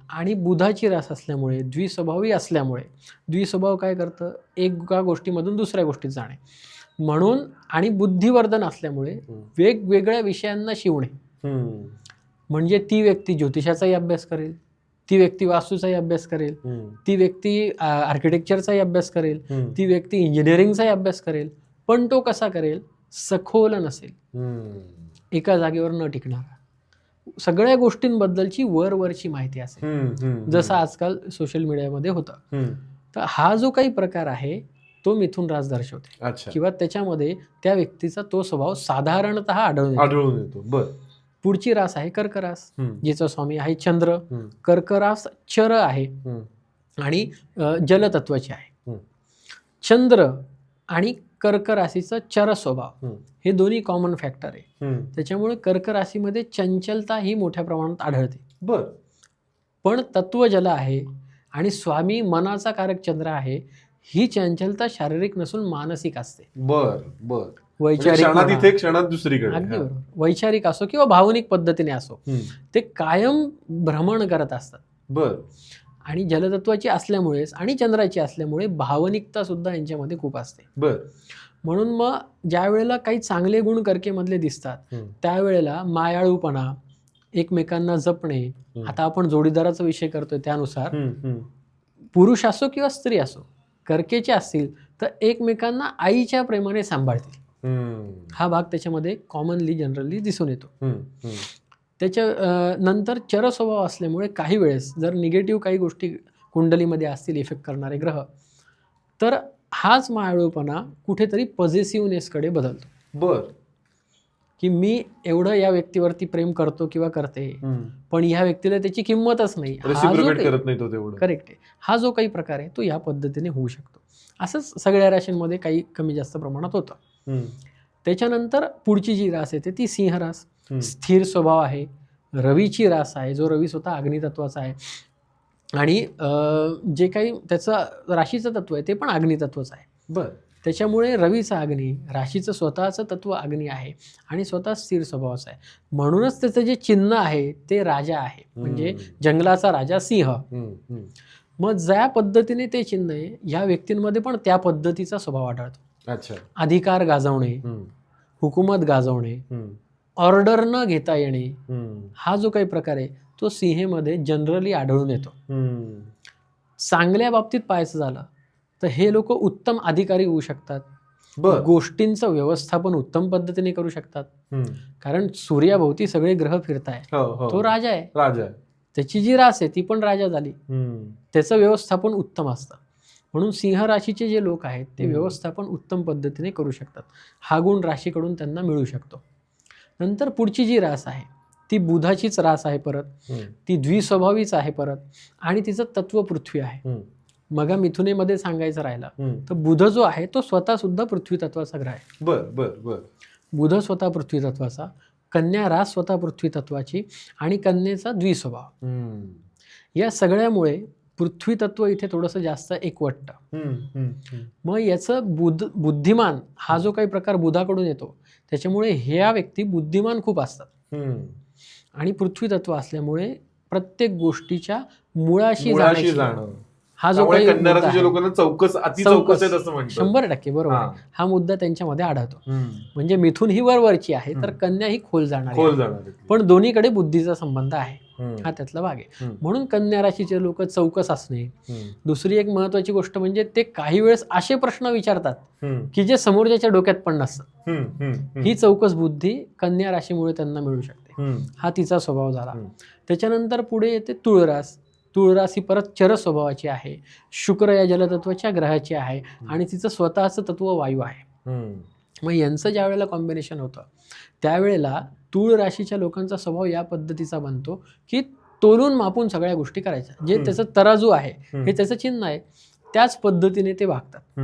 [SPEAKER 1] आणि बुधाची रास असल्यामुळे, द्विस्वभावी असल्यामुळे, द्विस्वभाव काय करतं, एका गोष्टीमधून दुसऱ्या गोष्टीत जाणे म्हणून, आणि बुद्धिवर्धन असल्यामुळे वेगवेगळ्या विषयांना शिवणे. म्हणजे ती व्यक्ती ज्योतिषाचाही अभ्यास करेल, ती व्यक्ती वास्तूचाही अभ्यास करेल, ती व्यक्ती आर्किटेक्चरचाही अभ्यास करेल, ती व्यक्ती इंजिनिअरिंगचाही अभ्यास करेल. पण तो कसा करेल, सखोल नसेल, एका जागेवर न टिकणारा, सगळ्या गोष्टींबद्दलची वरवरची माहिती असेल, जसं आजकाल सोशल मीडियामध्ये होतं. तर हा जो काही प्रकार आहे तो मिथुन रास दर्शवते किंवा त्याच्यामध्ये त्या व्यक्तीचा तो स्वभाव साधारणतः आढळून येतो. पुढची रास आहे कर्क रास, जिचा स्वामी आहे चंद्र. कर्क रास चर आहे आणि जलतत्वाची आहे. चंद्र आणि कर्क राशीचा चर स्वभाव हे दोन्ही कॉमन फॅक्टर आहे. त्याच्यामुळे कर्क राशीमध्ये चंचलता ही मोठ्या प्रमाणात आढळते. पण तत्व जल आहे आणि स्वामी मनाचा कारक चंद्र आहे. ही चंचलता शारीरिक नसून मानसिक असते. वैचारिक
[SPEAKER 2] क्षणात दुसरीकडे.
[SPEAKER 1] अगदी बरोबर. वैचारिक असो किंवा भावनिक पद्धतीने असो, ते कायम भ्रमण करत असतात. आणि जलतत्वाची असल्यामुळेच आणि चंद्राची असल्यामुळे भावनिकता सुद्धा यांच्यामध्ये खूप असते. म्हणून मग ज्या वेळेला काही चांगले गुण कर्केमधले दिसतात त्यावेळेला मायाळूपणा, एकमेकांना जपणे, आता आपण जोडीदाराचा विषय करतोय त्यानुसार पुरुष असो किंवा स्त्री असो, कर्केचे असतील तर एकमेकांना आईच्या प्रेमाने सांभाळतील. हा भाग त्याच्यामध्ये कॉमनली जनरली दिसून येतो. त्याच्या नंतर चर स्वभाव असल्यामुळे काही वेळेस जर निगेटिव्ह काही गोष्टी कुंडलीमध्ये असतील इफेक्ट करणारे ग्रह, तर हाच मायाळूपणा कुठेतरी पॉझिटिव्हनेसकडे बदलतो. की मी एवढं या व्यक्तीवरती प्रेम करतो किंवा करते, पण ह्या व्यक्तीला त्याची किंमतच नाही. करेक्ट आहे. हा जो काही प्रकार आहे तो या पद्धतीने होऊ शकतो. असंच सगळ्या राशींमध्ये काही कमी जास्त प्रमाणात होतं. त्याच्यानंतर पुढची जी रास येते ती सिंह रास. स्थिर स्वभाव आहे. रवीची रास आहे, जो रवी स्वतः अग्नितत्वाचा आहे आणि जे काही त्याचं राशीचं तत्व आहे ते पण अग्नितत्वच आहे. त्याच्यामुळे रवीचा अग्नी, राशीचं स्वतःचं तत्व अग्नी आहे आणि स्वतः स्थिर स्वभावाचं आहे. म्हणूनच त्याचं जे चिन्ह आहे ते राजा आहे, म्हणजे जंगलाचा राजा सिंह. मग ज्या पद्धतीने ते चिन्ह आहे या व्यक्तींमध्ये पण त्या पद्धतीचा स्वभाव आढळतो. अधिकार गाजवणे, हुकूमत गाजवणे, ऑर्डर न घेता येणे, हा जो काही प्रकार आहे तो सिंहेमध्ये जनरली आढळून येतो. चांगल्या बाबतीत पाहायचं झालं तर हे लोक उत्तम अधिकारी होऊ शकतात.
[SPEAKER 2] बर.
[SPEAKER 1] गोष्टींचं व्यवस्थापन उत्तम पद्धतीने करू शकतात. कारण सूर्याभोवती सगळे ग्रह फिरताय, तो राजा आहे,
[SPEAKER 2] राजा आहे.
[SPEAKER 1] त्याची जी रास आहे ती पण राजा झाली. त्याचं व्यवस्थापन उत्तम असतं. म्हणून सिंह राशीचे जे लोक आहेत ते व्यवस्थापन उत्तम पद्धतीने करू शकतात. हा गुण राशीकडून त्यांना मिळू शकतो. नंतर पुढची जी रास आहे ती बुधाचीच रास आहे परत. ती द्विस्वभावीच आहे परत आणि तिचं तत्व पृथ्वी आहे. मग मिथुनेमध्ये सांगायचं राहिलं तर बुध जो आहे तो स्वतः सुद्धा पृथ्वी तत्वाचा ग्रह आहे.
[SPEAKER 2] बर बर बर.
[SPEAKER 1] बुध स्वतः पृथ्वी तत्वाचा, कन्या रास स्वतः पृथ्वी तत्वाची आणि कन्येचा द्विस्वभाव. या सगळ्यामुळे पृथ्वी तत्व इथे थोडंसं जास्त एकवटतं. मग याचं बुद्धिमान हा जो काही प्रकार बुधाकडून येतो त्याच्यामुळे ह्या व्यक्ती बुद्धिमान खूप असतात आणि पृथ्वी तत्व असल्यामुळे प्रत्येक गोष्टीच्या मुळाशी जाणं हा जो काही
[SPEAKER 2] लोकांना चौकस अति चौकस आहे असं म्हणतात.
[SPEAKER 1] 100% बरोबर आहे. हा मुद्दा त्यांच्यामध्ये आढळतो. म्हणजे मिथुन ही वरवरची आहे तर कन्या ही खोल जाणार, पण दोन्हीकडे बुद्धीचा संबंध आहे. हा त्यातला भाग आहे. म्हणून कन्या राशीचे लोक चौकस असणे. दुसरी एक महत्वाची गोष्ट म्हणजे ते काही वेळेस असे प्रश्न विचारतात की जे समोरच्याच्या डोक्यात पण नसतात. ही चौकस बुद्धी कन्या राशीमुळे त्यांना मिळू शकते. हा तिचा स्वभाव झाला. त्याच्यानंतर पुढे येते तुळ रास. तुळ रास ही परत चर स्वभावाची आहे. शुक्र या जलतत्वाच्या ग्रहाची आहे आणि तिचं स्वतःचं तत्व वायू आहे. मग यांचं ज्या वेळेला कॉम्बिनेशन होतं त्यावेळेला तुळ राशीच्या लोकांचा स्वभाव या पद्धतीचा बनतो की तोलून मापून सगळ्या गोष्टी करायच्या. जे त्याचं तराजू आहे हे त्याचं चिन्ह आहे त्याच पद्धतीने ते वागतात.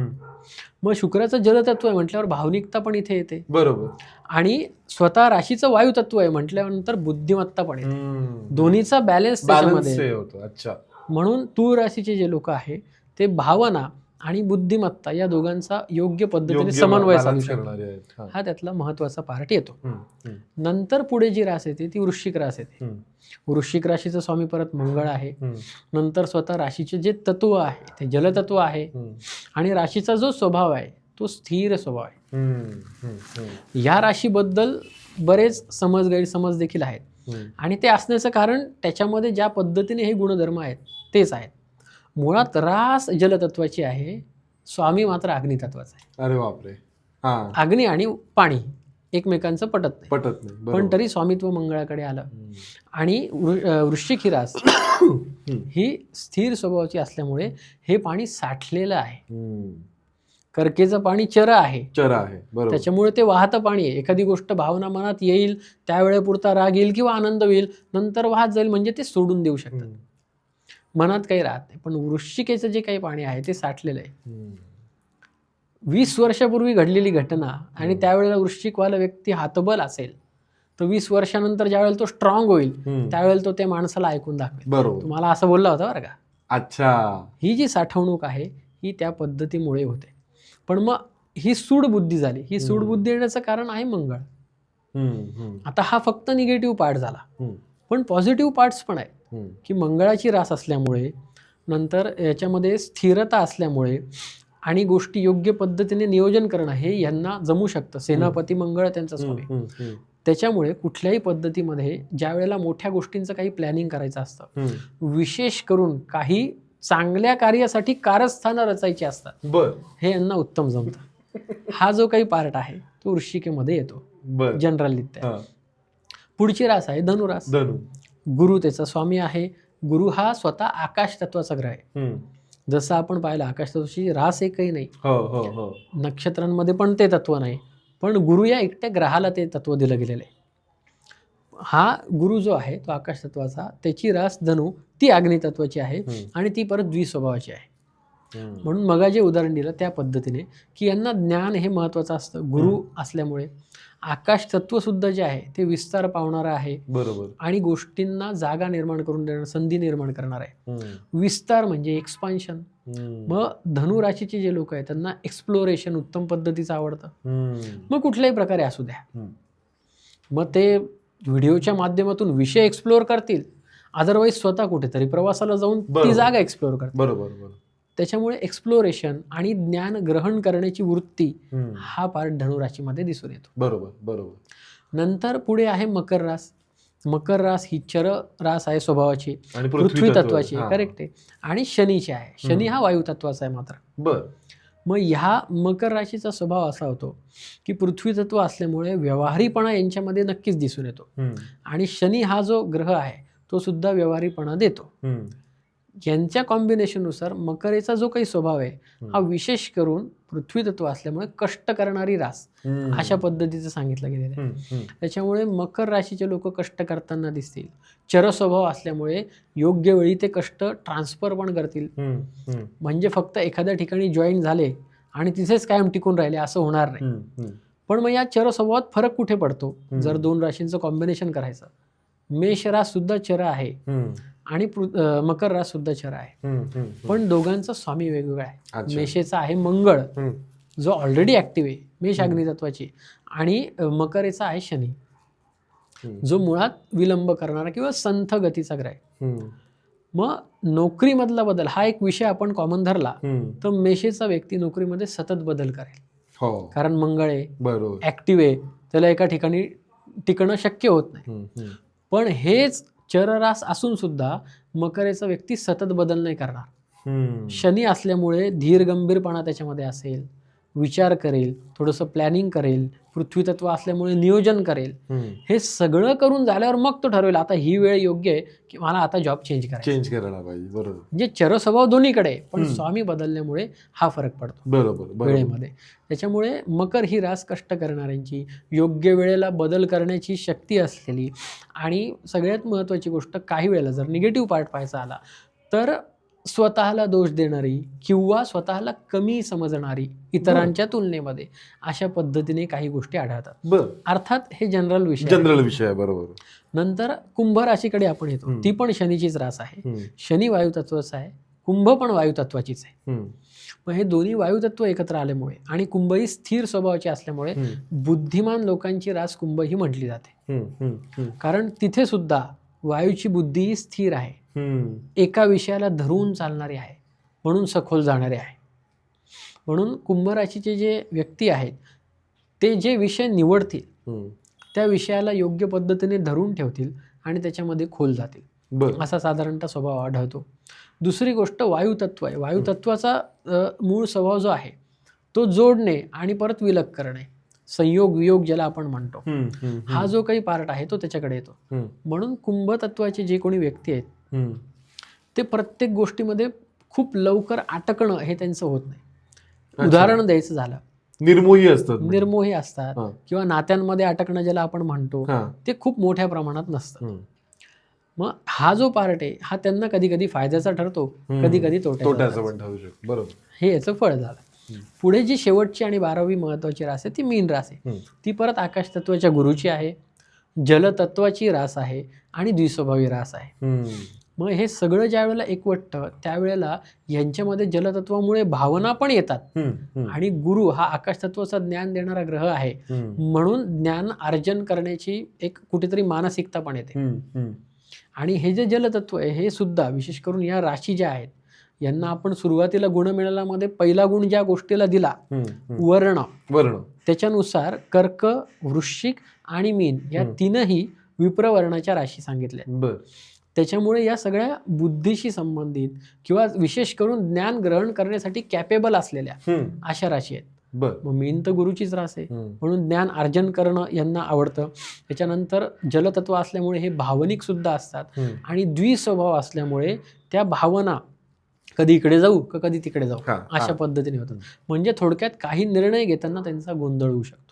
[SPEAKER 1] मग शुक्राचं जलतत्व आहे म्हटल्यावर भावनिकता पण इथे येते.
[SPEAKER 2] बरोबर.
[SPEAKER 1] आणि स्वतः राशीचं वायू तत्व आहे म्हटल्यानंतर बुद्धिमत्ता पण येते. दोन्हीचा बॅलन्स त्याच्यामध्ये
[SPEAKER 2] होतो. अच्छा.
[SPEAKER 1] म्हणून तुळ राशीचे जे लोक आहे ते भावना आणि बुद्धिमत्ता या दोघांचा योग्य पद्धतीने समन्वय साधू शकतात. हा त्यातला महत्वाचा पार्ट येतो. नंतर पुढे जी रास येते ती वृश्चिक रास येते. वृश्चिक राशीचा स्वामी परत मंगळ आहे. नंतर स्वतः राशीचे जे तत्व आहे ते जलतत्व आहे आणि राशीचा जो स्वभाव आहे तो स्थिर स्वभाव आहे. या राशीबद्दल बरेच गैरसमज देखील आहेत आणि ते असण्याचं कारण त्याच्यामध्ये ज्या पद्धतीने हे गुणधर्म आहेत तेच आहेत. मुळात रास जलतत्वाची आहे, स्वामी मात्र अग्नितत्वाचा आहे.
[SPEAKER 2] अरे बापरे.
[SPEAKER 1] अग्नी आणि पाणी एकमेकांचं पटत
[SPEAKER 2] नाही.
[SPEAKER 1] पण तरी स्वामित्व मंगळाकडे आलं. आणि वृश्चिक ही रास ही स्थिर स्वभावाची असल्यामुळे हे पाणी साठलेलं आहे. कर्केचं पाणी चर आहे. त्याच्यामुळे ते वाहतं पाणी आहे. एखादी गोष्ट भावना मनात येईल त्यावेळेपुरता राग येईल किंवा आनंद होईल, नंतर वाहत जाईल म्हणजे ते सोडून देऊ शकतात. मनात काही राहत नाही. पण वृश्चिकेचं जे काही पाणी आहे ते साठलेलं आहे. 20 वर्षापूर्वी घडलेली घटना आणि त्यावेळेला वृश्चिकवाला व्यक्ती हातबल असेल तर 20 वर्षानंतर ज्यावेळेला तो स्ट्रॉंग होईल त्यावेळेला तो त्या माणसाला ऐकून दाखवेल.
[SPEAKER 2] बरोबर.
[SPEAKER 1] तुम्हाला असं बोलला होता बरं का.
[SPEAKER 2] अच्छा.
[SPEAKER 1] ही जी साठवणूक आहे ही त्या पद्धतीमुळे होते. पण मग ही सूड बुद्धी झाली. ही सूड बुद्धी येण्याचं कारण आहे मंगळ. आता हा फक्त निगेटिव्ह पार्ट झाला पण पॉझिटिव्ह पार्ट्स पण आहे की मंगळाची रास असल्यामुळे नंतर याच्यामध्ये स्थिरता असल्यामुळे आणि गोष्टी योग्य पद्धतीने नियोजन करणं हे यांना जमू शकतं. सेनापती मंगळ त्यांचा स्वामी. त्याच्यामुळे कुठल्याही पद्धतीमध्ये ज्या वेळेला मोठ्या गोष्टींचं काही प्लॅनिंग करायचं असतं, विशेष करून काही चांगल्या कार्यासाठी कारस्थानं रचायची असतात, हे यांना उत्तम जमतं. हा जो काही पार्ट आहे तो वृश्चिकेमध्ये येतो जनरलरित्या. पुढची रास आहे धनुरास. गुरु त्याचा स्वामी आहे. गुरु हा स्वतः आकाश तत्वाचा ग्रह आहे. जसं आपण पाहिलं आकाश तत्वाची रास एकही नाही, नक्षत्रांमध्ये पण ते तत्व नाही, पण गुरु या एकट्या ग्रहाला ते तत्व दिलं गेलेलं आहे. हा गुरु जो आहे तो आकाश तत्वाचा, त्याची रास धनु ती अग्नी तत्वाची आहे आणि ती परत द्विस्वभावाची आहे. म्हणून मग जे उदाहरण दिलं त्या पद्धतीने की यांना ज्ञान हे महत्वाचं असतं. गुरु असल्यामुळे आकाश तत्व सुद्धा जे आहे ते विस्तार पावणारं आहे.
[SPEAKER 2] बरोबर.
[SPEAKER 1] आणि गोष्टींना जागा निर्माण करून देणार, संधी निर्माण करणार आहे. विस्तार म्हणजे एक्सपान्शन. मग धनु राशीचे जे लोक आहेत त्यांना एक्सप्लोरेशन उत्तम पद्धतीचं आवडतं. मग कुठल्याही प्रकारे असू द्या, मग ते व्हिडिओच्या माध्यमातून विषय एक्सप्लोअर करतील, अदरवाईज स्वतः कुठेतरी प्रवासाला जाऊन ती जागा एक्सप्लोअर करतील.
[SPEAKER 2] बरोबर. त्याच्यामुळे
[SPEAKER 1] एक्सप्लोरेशन आणि ज्ञान ग्रहण करण्याची वृत्ती हा पार्ट धनुराशीमध्ये दिसून येतो.
[SPEAKER 2] बरोबर.
[SPEAKER 1] नंतर पुढे आहे मकर रास. मकर रास ही चर रास आहे स्वभावाची,
[SPEAKER 2] आणि
[SPEAKER 1] पृथ्वी तत्वाची,
[SPEAKER 2] हा.
[SPEAKER 1] करेक्ट आहे, आणि शनीची आहे. शनी हा वायू तत्वाचा आहे मात्र.
[SPEAKER 2] बर.
[SPEAKER 1] मग ह्या मकर राशीचा स्वभाव असा होतो की पृथ्वी तत्व असल्यामुळे व्यवहारीपणा यांच्यामध्ये नक्कीच दिसून येतो. आणि शनी हा जो ग्रह आहे तो सुद्धा व्यवहारीपणा देतो. यांच्या कॉम्बिनेशननुसार मकरेचा जो काही स्वभाव आहे हा विशेष करून पृथ्वी तत्व असल्यामुळे कष्ट करणारी रास अशा पद्धतीचं सांगितलं गेलेलं आहे. त्याच्यामुळे मकर राशीचे लोक कष्ट करताना दिसतील. चर स्वभाव असल्यामुळे योग्य वेळी ते कष्ट ट्रान्सफर पण करतील. म्हणजे फक्त एखाद्या ठिकाणी जॉईन झाले आणि तिथेच कायम टिकून राहिले असं होणार नाही. पण मग या चर स्वभावात फरक कुठे पडतो जर दोन राशींचं कॉम्बिनेशन करायचं. मेष रास सुद्धा चर आहे आणि मकर रास सुद्धा चर आहे, पण दोघांचा स्वामी वेगवेगळा आहे. मेषेचा आहे मंगळ जो ऑलरेडी ऍक्टिव्ह आहे, मेष अग्नितत्वाची, आणि मकरेचा आहे शनी जो मुळात विलंब करणारा किंवा संथ गतीचा ग्रह आहे. मग नोकरीमधला बदल हा एक विषय आपण कॉमन धरला तर मेषेचा व्यक्ती नोकरीमध्ये सतत बदल करेल. कारण मंगळ आहे, ऍक्टिव्ह आहे, त्याला एका ठिकाणी टिकणं शक्य होत नाही. पण हेच चररास असून सुद्धा मकरेचा व्यक्ती सतत बदल नाही करणार. शनी असल्यामुळे धीर गंभीरपणा त्याच्यामध्ये असेल, विचार करेल, थोडंसं प्लॅनिंग करेल, पृथ्वी तत्व असल्यामुळे नियोजन करेल. हे सगळं करून झाल्यावर मग तो ठरवेल आता ही वेळ योग्य आहे की मला आता जॉब चेंज करायला पाहिजे. बरोबर. म्हणजे चर स्वभाव दोन्हीकडे आहे, पण स्वामी बदलल्यामुळे हा फरक पडतो बरोबर वेळेमध्ये. त्याच्यामुळे मकर ही रास कष्ट करणाऱ्यांची, योग्य वेळेला बदल करण्याची शक्ती असलेली, आणि सगळ्यात महत्त्वाची गोष्ट काही वेळेला जर निगेटिव्ह पार्ट पाहायचा आला तर स्वतःला दोष देणारी किंवा स्वतःला कमी समजणारी इतरांच्या तुलनेमध्ये अशा पद्धतीने काही गोष्टी आढळतात. अर्थात हे जनरल विषय आहे. बरोबर. नंतर कुंभ राशीकडे आपण येतो. ती पण शनीचीच रास आहे. शनी वायू तत्वाचा आहे, कुंभ पण वायू तत्वाचीच आहे. मग हे दोन्ही वायू तत्व एकत्र आल्यामुळे आणि कुंभ ही स्थिर स्वभावाची असल्यामुळे बुद्धिमान लोकांची रास कुंभ ही म्हटली जाते. कारण तिथे सुद्धा वायूची बुद्धी ही स्थिर आहे, एका विषयाला धरून चालणारी आहे, म्हणून सखोल जाणारे आहे. म्हणून कुंभ राशीचे जे व्यक्ती आहेत ते जे विषय निवडतील त्या विषयाला योग्य पद्धतीने धरून ठेवतील आणि त्याच्यामध्ये खोल जातील, असा साधारणतः स्वभाव आढळतो. दुसरी गोष्ट वायुतत्व आहे. वायुतत्वाचा मूळ स्वभाव जो आहे तो जोडणे आणि परत विलग करणे, संयोग वियोग ज्याला आपण म्हणतो, हा जो काही पार्ट आहे तो त्याच्याकडे येतो. म्हणून कुंभ तत्वाचे जे कोणी व्यक्ती आहेत ते प्रत्येक गोष्टीमध्ये खूप लवकर अटकणं हे त्यांचं होत नाही. उदाहरण द्यायचं झालं, निर्मोही असतात किंवा नात्यांमध्ये अटकणं ज्याला आपण म्हणतो ते खूप मोठ्या प्रमाणात नसतं. मग हा जो पार्ट आहे हा त्यांना कधी कधी फायद्याचा ठरतो, कधी कधी तोट्याचा पण ठरू शकतो. बरोबर. हे याचं फळ झालं. पुढे जी शेवटची आणि 12वी महत्वाची रास आहे ती मीन रास आहे. ती परत आकाश तत्वाच्या गुरुची आहे, जलतत्वाची रास आहे आणि द्विस्वभावी रास आहे. मग हे सगळं ज्या वेळेला एकवटतं त्यावेळेला यांच्यामध्ये जलतत्वामुळे भावना पण येतात, आणि गुरु हा आकाश तत्वाचा ज्ञान देणारा ग्रह आहे म्हणून ज्ञान अर्जन करण्याची एक कुठेतरी मानसिकता पण येते. आणि हे जे जलतत्व आहे हे सुद्धा विशेष करून या राशी ज्या आहेत यांना आपण सुरुवातीला गुणमेळामध्ये पहिला गुण ज्या गोष्टीला दिला वर्ण, त्याच्यानुसार कर्क, वृश्चिक आणि मीन या तीनही विप्रवर्णाच्या राशी सांगितल्या. त्याच्यामुळे या सगळ्या बुद्धीशी संबंधित किंवा विशेष करून ज्ञान ग्रहण करण्यासाठी कॅपेबल असलेल्या अशा राशी आहेत. मग मीन तर गुरुचीच रास आहे म्हणून ज्ञान अर्जन करणं यांना आवडतं. त्याच्यानंतर जलतत्व असल्यामुळे हे भावनिक सुद्धा असतात, आणि द्विस्वभाव असल्यामुळे त्या भावना कधी इकडे जाऊ का कधी तिकडे जाऊ अशा पद्धतीने होतात. म्हणजे थोडक्यात काही निर्णय घेताना त्यांचा गोंधळ होऊ शकतो.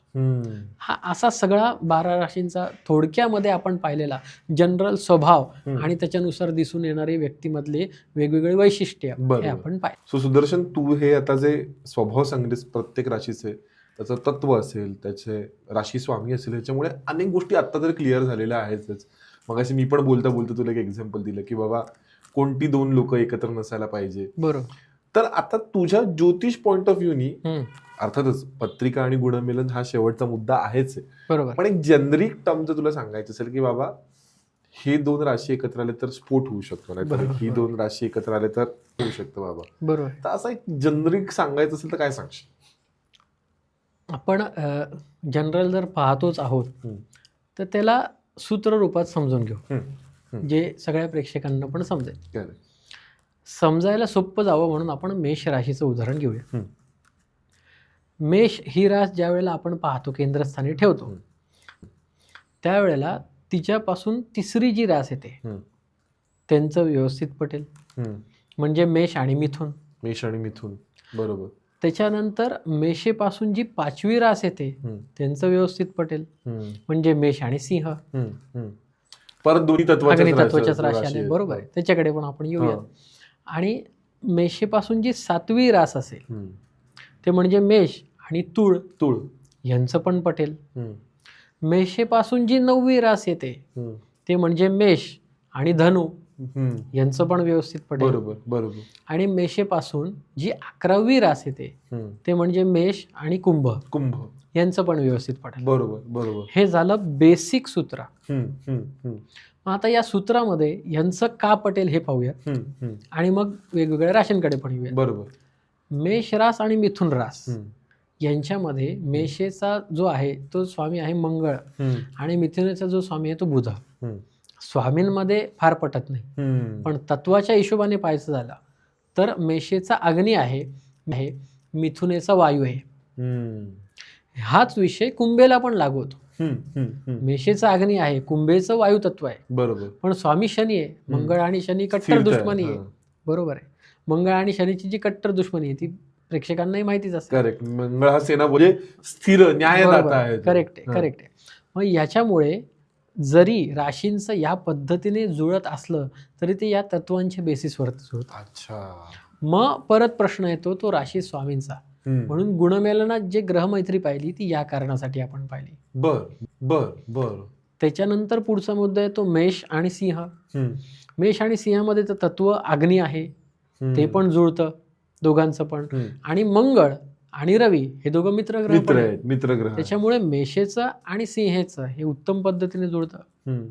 [SPEAKER 1] हा असा सगळा 12 राशींचा थोडक्यामध्ये आपण पाहिलेला जनरल स्वभाव आणि त्याच्यानुसार दिसून येणारे व्यक्तीमधले वेगवेगळे वैशिष्ट्य हे आपण पाहिजे.
[SPEAKER 2] सुदर्शन, तू हे आता जे स्वभाव सांगितलेस प्रत्येक राशीचे, त्याचं तत्व असेल, त्याचे राशी स्वामी असेल, ह्याच्यामुळे अनेक गोष्टी आता तर क्लिअर झालेल्या आहेतच. मग अशी मी पण बोलता बोलता तुला एक एक्झाम्पल दिलं की बाबा कोणती दोन लोक एकत्र नसायला पाहिजे.
[SPEAKER 1] बरोबर.
[SPEAKER 2] तर आता तुझ्या ज्योतिष पॉइंट ऑफ व्ह्यूनी, अर्थातच पत्रिका आणि गुणमिलन हा शेवटचा मुद्दा आहेच,
[SPEAKER 1] बरोबर,
[SPEAKER 2] पण एक जेनरिक टर्म जर तुला सांगायचं असेल की बाबा हे दोन राशी एकत्र आले तर स्फोट होऊ शकतो, नाही ही दोन राशी एकत्र आले तर होऊ शकतं बाबा,
[SPEAKER 1] बरोबर,
[SPEAKER 2] तर असं एक जेनरिक सांगायचं असेल तर काय सांगशील?
[SPEAKER 1] आपण जनरल जर पाहतोच आहोत तर त्याला सूत्र रूपात समजून घेऊ, जे सगळ्या प्रेक्षकांना पण समजेल. समजायला सोपं जावं म्हणून आपण मेष राशीचं उदाहरण घेऊया. मेष ही रास ज्या वेळेला आपण पाहतो, केंद्रस्थानी ठेवतो, त्यावेळेला तिच्यापासून तिसरी जी रास येते त्यांचं व्यवस्थित पटेल. म्हणजे मेष आणि मिथुन.
[SPEAKER 2] मेष आणि मिथुन, बरोबर.
[SPEAKER 1] त्याच्यानंतर मेषेपासून जी 5वी रास येते त्यांचं व्यवस्थित पटेल. म्हणजे मेष आणि सिंह.
[SPEAKER 2] परत दोन्ही
[SPEAKER 1] तत्वाच्याच राशी आल्या, बरोबर आहे. त्याच्याकडे पण आपण येऊया. आणि मेषेपासून जी 7वी रास असेल ते म्हणजे मेष आणि तुळ यांचं पण पटेल. मेषेपासून जी 9वी रास येते ते म्हणजे मेष आणि धनु यांचं पण व्यवस्थित पटेल.
[SPEAKER 2] बरोबर.
[SPEAKER 1] आणि मेषेपासून जी 11वी रास येते ते म्हणजे मेष आणि कुंभ यांचं पण व्यवस्थित पटेल.
[SPEAKER 2] बरोबर.
[SPEAKER 1] हे झालं बेसिक सूत्र. आता या सूत्रामध्ये यांचं का पटेल हे पाहूया आणि मग वेगवेगळ्या राशींकडे पण येऊया.
[SPEAKER 2] बरोबर.
[SPEAKER 1] मेष रास आणि मिथुन रास यांच्यामध्ये मेषेचा जो आहे तो स्वामी आहे मंगळ आणि मिथुनेचा जो स्वामी आहे तो बुध. स्वामींमध्ये फार पटत नाही, पण तत्वाच्या हिशोबाने पाहायचं झालं तर मेषेचा अग्नी आहे, मिथुनेचा वायू आहे. हाच विषय कुंभेला पण लागू होतो. मेषेचा अग्नी आहे, कुंभेचं वायू तत्व आहे,
[SPEAKER 2] बरोबर.
[SPEAKER 1] पण स्वामी शनी आहे. मंगळ आणि शनी कट्टर दुश्मनी आहे, बरोबर आहे. मंगळ आणि शनीची जी कट्टर दुश्मनी आहे ती प्रेक्षकांनाही माहितीच असते.
[SPEAKER 2] करेक्ट. मंगळ हा सेना म्हणजे स्थिर न्यायदाता आहे.
[SPEAKER 1] करेक्ट आहे. मग याच्यामुळे जरी राशींचं या पद्धतीने जुळत असलं तरी ते या तत्वांच्या बेसिसवर जुळत.
[SPEAKER 2] अच्छा.
[SPEAKER 1] मग परत प्रश्न येतो तो राशी स्वामींचा. म्हणून गुणमेलनात जे ग्रहमैत्री पाहिली ती या कारणासाठी आपण पाहिली.
[SPEAKER 2] बर.
[SPEAKER 1] त्याच्यानंतर पुढचा मुद्दा येतो मेष आणि सिंह. मेष आणि सिंहामध्ये तर तत्व अग्नी आहे, ते पण जुळतं दोघांचं पण. आणि मंगळ आणि रवी हे दोघं मित्र
[SPEAKER 2] ग्रह.
[SPEAKER 1] त्याच्यामुळे मेषेचं आणि सिंहेचं हे उत्तम पद्धतीने जुळतं.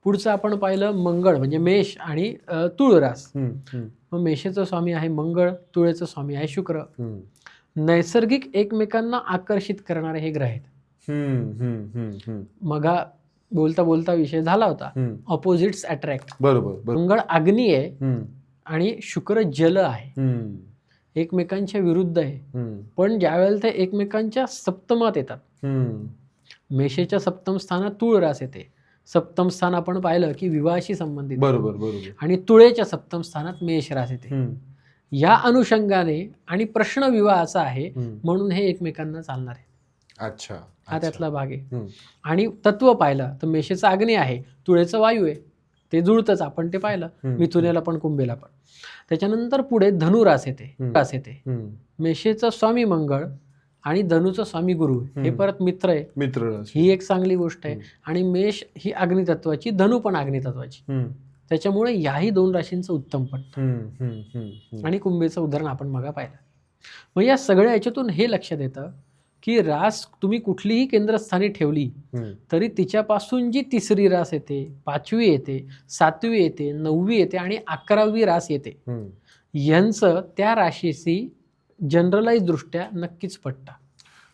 [SPEAKER 1] पुढचं आपण पाहिलं मंगळ म्हणजे मेष आणि तुळ रास. मग मेषेचा स्वामी आहे मंगळ, तुळेचा स्वामी आहे शुक्र. नैसर्गिक एकमेकांना आकर्षित करणारे हे ग्रह आहेत. मगा बोलता विषय झाला होता ऑपोजिट्स अट्रॅक्ट.
[SPEAKER 2] बरोबर.
[SPEAKER 1] मंगळ अग्नी आहे आणि शुक्र जल आहे, एकमेकांच्या विरुद्ध आहे. पण ज्यावेळेला ते एकमेकांच्या सप्तमात येतात, मेषेच्या सप्तम स्थानात तुळ रास येते. सप्तम स्थान आपण पाहिलं की विवाहाशी संबंधित.
[SPEAKER 2] बरोबर. आणि
[SPEAKER 1] तुळेच्या सप्तम स्थानात मेष रास येते. या अनुषंगाने आणि प्रश्न विवाहाचा आहे म्हणून हे एकमेकांना चालणार आहे.
[SPEAKER 2] अच्छा.
[SPEAKER 1] हा त्यातला भाग आहे. आणि तत्व पाहिलं तर मेषेचा अग्नी आहे, तुळेचं वायू आहे, ते जुळतच आपण ते पाहिलं. मिथुनेला पण कुंभेला पण. त्याच्यानंतर पुढे धनु रास येते. मेषेचा स्वामी मंगळ आणि धनुचा स्वामी गुरु हे परत मित्र आहे. ही एक चांगली गोष्ट आहे. आणि मेष ही अग्नितत्वाची, धनु पण अग्नितत्वाची. त्याच्यामुळे याही दोन राशींचं उत्तम पटतं. आणि कुंभेचं उदाहरण आपण मग पाहिलं. मग या सगळ्या याच्यातून हे लक्षात येतं की रास तुम्ही कुठलीही केंद्रस्थानी ठेवली तरी तिच्यापासून जी तिसरी रास येते, 5वी येते, 7वी येते, 9वी येते आणि 11वी रास येते, यांचं त्या राशीशी जनरलाइज दृष्ट्या नक्कीच पटतं.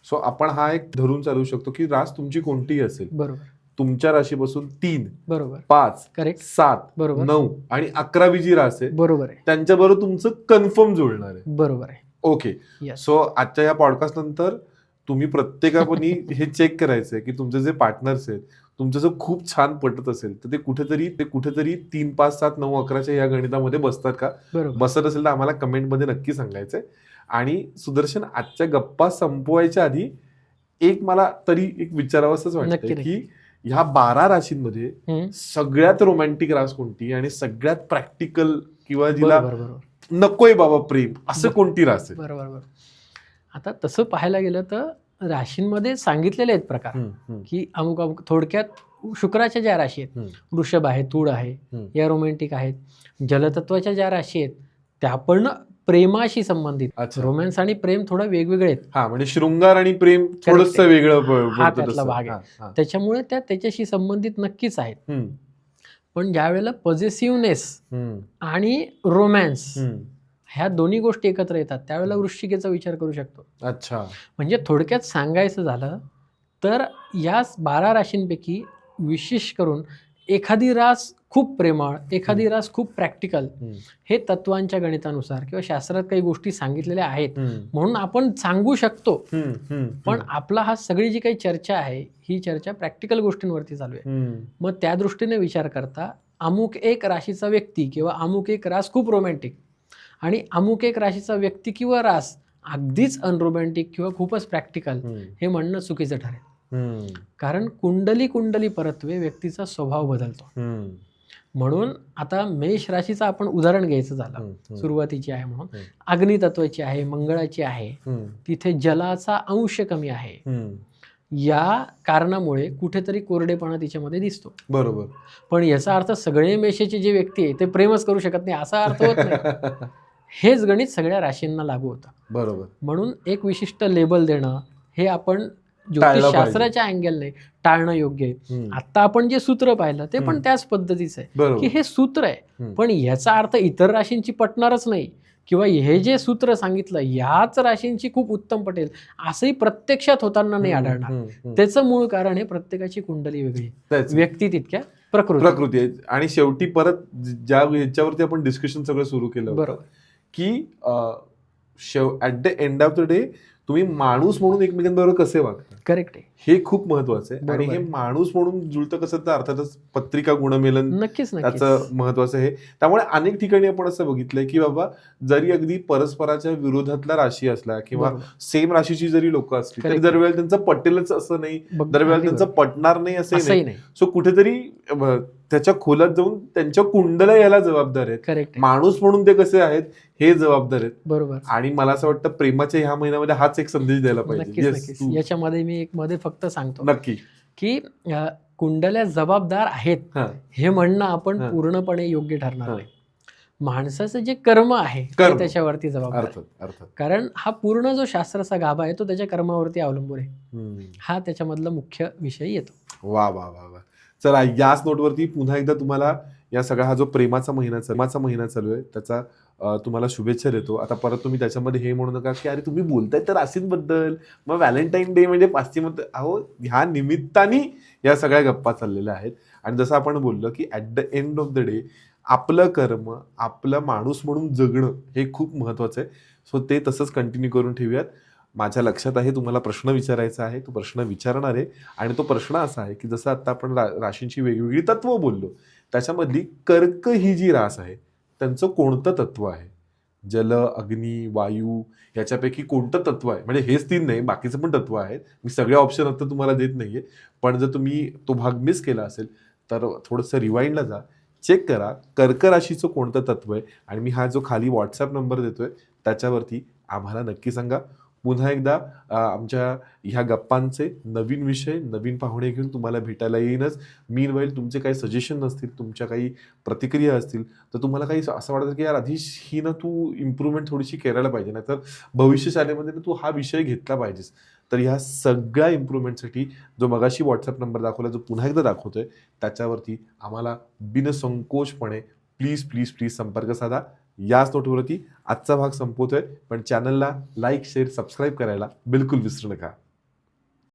[SPEAKER 2] सो आपण हा एक धरून चालू शकतो की रास तुमची कोणतीही असेल,
[SPEAKER 1] बरोबर,
[SPEAKER 2] तुमच्या राशीपासून 3,
[SPEAKER 1] बरोबर,
[SPEAKER 2] 5,
[SPEAKER 1] करेक्ट,
[SPEAKER 2] 7,
[SPEAKER 1] बरोबर,
[SPEAKER 2] 9 आणि 11वी जी रास आहे,
[SPEAKER 1] बरोबर आहे,
[SPEAKER 2] त्यांच्याबरोबर तुमचं कन्फर्म जुळणार आहे.
[SPEAKER 1] बरोबर आहे.
[SPEAKER 2] ओके. सो आजच्या या पॉडकास्ट नंतर तुम्ही प्रत्येकापणी हे चेक करायचंय की तुमचे जे पार्टनर्स आहेत तुमचं जर खूप छान पटत असेल तर ते कुठेतरी 3, 5, 7, 9, 11च्या या गणितामध्ये बसतात का? बसत असेल तर आम्हाला कमेंटमध्ये नक्की सांगायचंय. आणि सुदर्शन, आजच्या गप्पा संपवायच्या आधी मला तरी एक विचारावंसंच वाटतं की ह्या 12 राशींमध्ये सगळ्यात रोमॅन्टिक रास कोणती आणि सगळ्यात प्रॅक्टिकल किंवा जिला नकोय बाबा प्रेम असं कोणती रास आहे?
[SPEAKER 1] बरोबर. आता तसं पाहायला गेलं तर राशींमध्ये सांगितलेले आहेत प्रकार की अमुक थोडक्यात शुक्राच्या ज्या राशी आहेत, वृषभ आहे, तुळ आहे, या रोमॅन्टिक आहेत. जलतत्वाच्या ज्या राशी आहेत त्या पण प्रेमाशी संबंधित. रोमॅन्स आणि प्रेम थोडं वेगवेगळे आहेत.
[SPEAKER 2] म्हणजे शृंगार आणि प्रेम थोडंसं वेगळं
[SPEAKER 1] हा त्यातला भाग आहे. त्याच्यामुळे त्या त्याच्याशी संबंधित नक्कीच आहेत. पण ज्या वेळेला पॉझिटिव्हनेस आणि रोमॅन्स ह्या दोन्ही गोष्टी एकत्र येतात त्यावेळेला वृश्चिकेचा विचार करू शकतो.
[SPEAKER 2] अच्छा.
[SPEAKER 1] म्हणजे थोडक्यात सांगायचं झालं तर या 12 राशींपैकी विशेष करून एखादी रास खूप प्रेमळ, एखादी रास खूप प्रॅक्टिकल, हे तत्वांच्या गणितानुसार किंवा शास्त्रात काही गोष्टी सांगितलेल्या आहेत म्हणून आपण सांगू शकतो. पण आपला हा सगळी जी काही चर्चा आहे ही चर्चा प्रॅक्टिकल गोष्टींवरती चालू आहे. मग त्या दृष्टीने विचार करता अमुक एक राशीचा व्यक्ती किंवा अमुक एक रास खूप रोमॅन्टिक आणि अमुक एक राशीचा व्यक्ती किंवा रास अगदीच अनरोमॅन्टिक किंवा खूपच प्रॅक्टिकल, हे म्हणणं चुकीचं ठरेल. कारण कुंडली परत्वे व्यक्तीचा स्वभाव बदलतो. म्हणून आता मेष राशीचं आपण उदाहरण घ्यायचं झालं, सुरुवातीची आहे म्हणून, अग्नितत्वाची आहे, मंगळाची आहे, तिथे जलाचा अंश कमी आहे. या कारणामुळे कुठेतरी कोरडेपणा तिच्यामध्ये दिसतो.
[SPEAKER 2] बरोबर.
[SPEAKER 1] पण याचा अर्थ सगळे मेषाचे जे व्यक्ती आहे ते प्रेमच करू शकत नाही असा अर्थ होत नाही. हेच गणित सगळ्या राशींना लागू होतं.
[SPEAKER 2] बरोबर.
[SPEAKER 1] म्हणून एक विशिष्ट लेबल देणं हे आपण ज्योतिषशास्त्राच्या अँगलने टाळणं योग्य आहे. आता आपण जे सूत्र पाहिलं ते पण त्याच पद्धतीचं आहे की हे सूत्र आहे, पण याचा अर्थ इतर राशींची पटणारच नाही किंवा हे जे सूत्र सांगितलं ह्याच राशींची खूप उत्तम पटेल असंही प्रत्यक्षात होताना नाही आढळणार. त्याचं मूळ कारण हे प्रत्येकाची कुंडली वेगळी, व्यक्ती तितक्या प्रकृती आहे.
[SPEAKER 2] आणि शेवटी परत ज्या याच्यावरती आपण डिस्कशन सगळं सुरू केलं
[SPEAKER 1] बरोबर
[SPEAKER 2] की at the end of the day तुम्ही माणूस म्हणून एकमेकांबरोबर कसे वागता.
[SPEAKER 1] करेक्ट आहे.
[SPEAKER 2] हे खूप महत्वाचं आहे. आणि हे माणूस म्हणून जुळतं कसं तर अर्थातच पत्रिका गुणमेलन
[SPEAKER 1] नक्कीच
[SPEAKER 2] त्याचं महत्वाचं आहे. त्यामुळे अनेक ठिकाणी आपण असं बघितलंय की बाबा जरी अगदी परस्पराच्या विरोधातला राशी असला किंवा सेम राशीची जरी लोक असली तरी दरवेळेला त्यांचं पटेलच असं नाही, दरवेळेला त्यांचं पटणार नाही असंही नाही. सो कुठेतरी त्याच्या खोलात जाऊन त्यांच्या कुंडला यायला जबाबदार आहेत. माणूस म्हणून ते कसे आहेत हे जबाबदार आहेत.
[SPEAKER 1] बरोबर.
[SPEAKER 2] आणि मला असं वाटतं प्रेमाच्या ह्या महिन्यामध्ये हाच एक संदेश द्यायला पाहिजे.
[SPEAKER 1] याच्यामध्ये मी एक मध्ये फक्त सांगतो
[SPEAKER 2] नक्की
[SPEAKER 1] की कुंडल्या जबाबदार आहेत हे म्हणणं आपण पूर्णपणे योग्य ठरणार नाही. माणसाचं जे कर्म आहे ते त्याच्यावरती जबाबदार आहे. कारण हा पूर्ण जो शास्त्राचा गाभा आहे तो त्याच्या कर्मावरती अवलंबून आहे. हा त्याच्यामधला मुख्य विषय येतो.
[SPEAKER 2] वा वा वा वा. चला याच नोटवरती पुन्हा एकदा तुम्हाला या सगळा हा जो प्रेमाचा महिना चालू आहे त्याचा तुम्हाला शुभेच्छा देतो. आता परत तुम्ही त्याच्यामध्ये हे म्हणू नका की अरे तुम्ही बोलताय तर राशींबद्दल, मग व्हॅलेंटाईन डे म्हणजे पाश्चिमात्य, अहो ह्या निमित्ताने या सगळ्या गप्पा चाललेल्या आहेत. आणि जसं आपण बोललो की at the end of the day आपलं कर्म, आपलं माणूस म्हणून जगणं हे खूप महत्वाचं आहे. सो ते तसंच कंटिन्यू करून ठेवूयात. माझ्या लक्षात आहे तुम्हाला प्रश्न विचारायचा आहे, तो प्रश्न विचारणार आहे. आणि तो प्रश्न असा आहे की जसं आता आपण राशींची वेगवेगळी तत्व बोललो, त्याच्यामधली कर्क ही जी रास आहे त्यांचं कोणतं तत्व आहे? जल, अग्नी, वायू याच्यापैकी कोणतं तत्व आहे? म्हणजे हेच 3 नाही, बाकीचं पण तत्व आहेत. मी सगळे ऑप्शन आता तुम्हाला देत नाहीये, पण जर तुम्ही तो भाग मिस केला असेल तर थोडंसं रिवाइंडला जा, चेक करा कर्क राशीचं कोणतं तत्व आहे. आणि मी हा जो खाली व्हॉट्सअप नंबर देतोय त्याच्यावरती आम्हाला नक्की सांगा. पुन्हा एकदा आमच्या ह्या गप्पांचे नवीन विषय, नवीन पाहुणे घेऊन तुम्हाला भेटायला येईनच. मीनवाईल तुमचे काही सजेशन असतील, तुमच्या काही प्रतिक्रिया असतील तर तुम्हाला काही असं वाटतं की यार आधीच ही ना तू इम्प्रूव्हमेंट थोडीशी करायला पाहिजे, नाहीतर भविष्य शाळेमध्ये ना तू हा विषय घेतला पाहिजेस. तर ह्या सगळ्या इम्प्रूव्हमेंटसाठी जो मगाशी व्हॉट्सअप नंबर दाखवला, जो पुन्हा एकदा दाखवतोय, त्याच्यावरती आम्हाला बिनसंकोचपणे प्लीज प्लीज प्लीज संपर्क साधा. याच नोटवरती आजचा भाग संपवतोय, पण चॅनलला लाईक, शेअर, सबस्क्राईब करायला बिलकुल विसरू नका.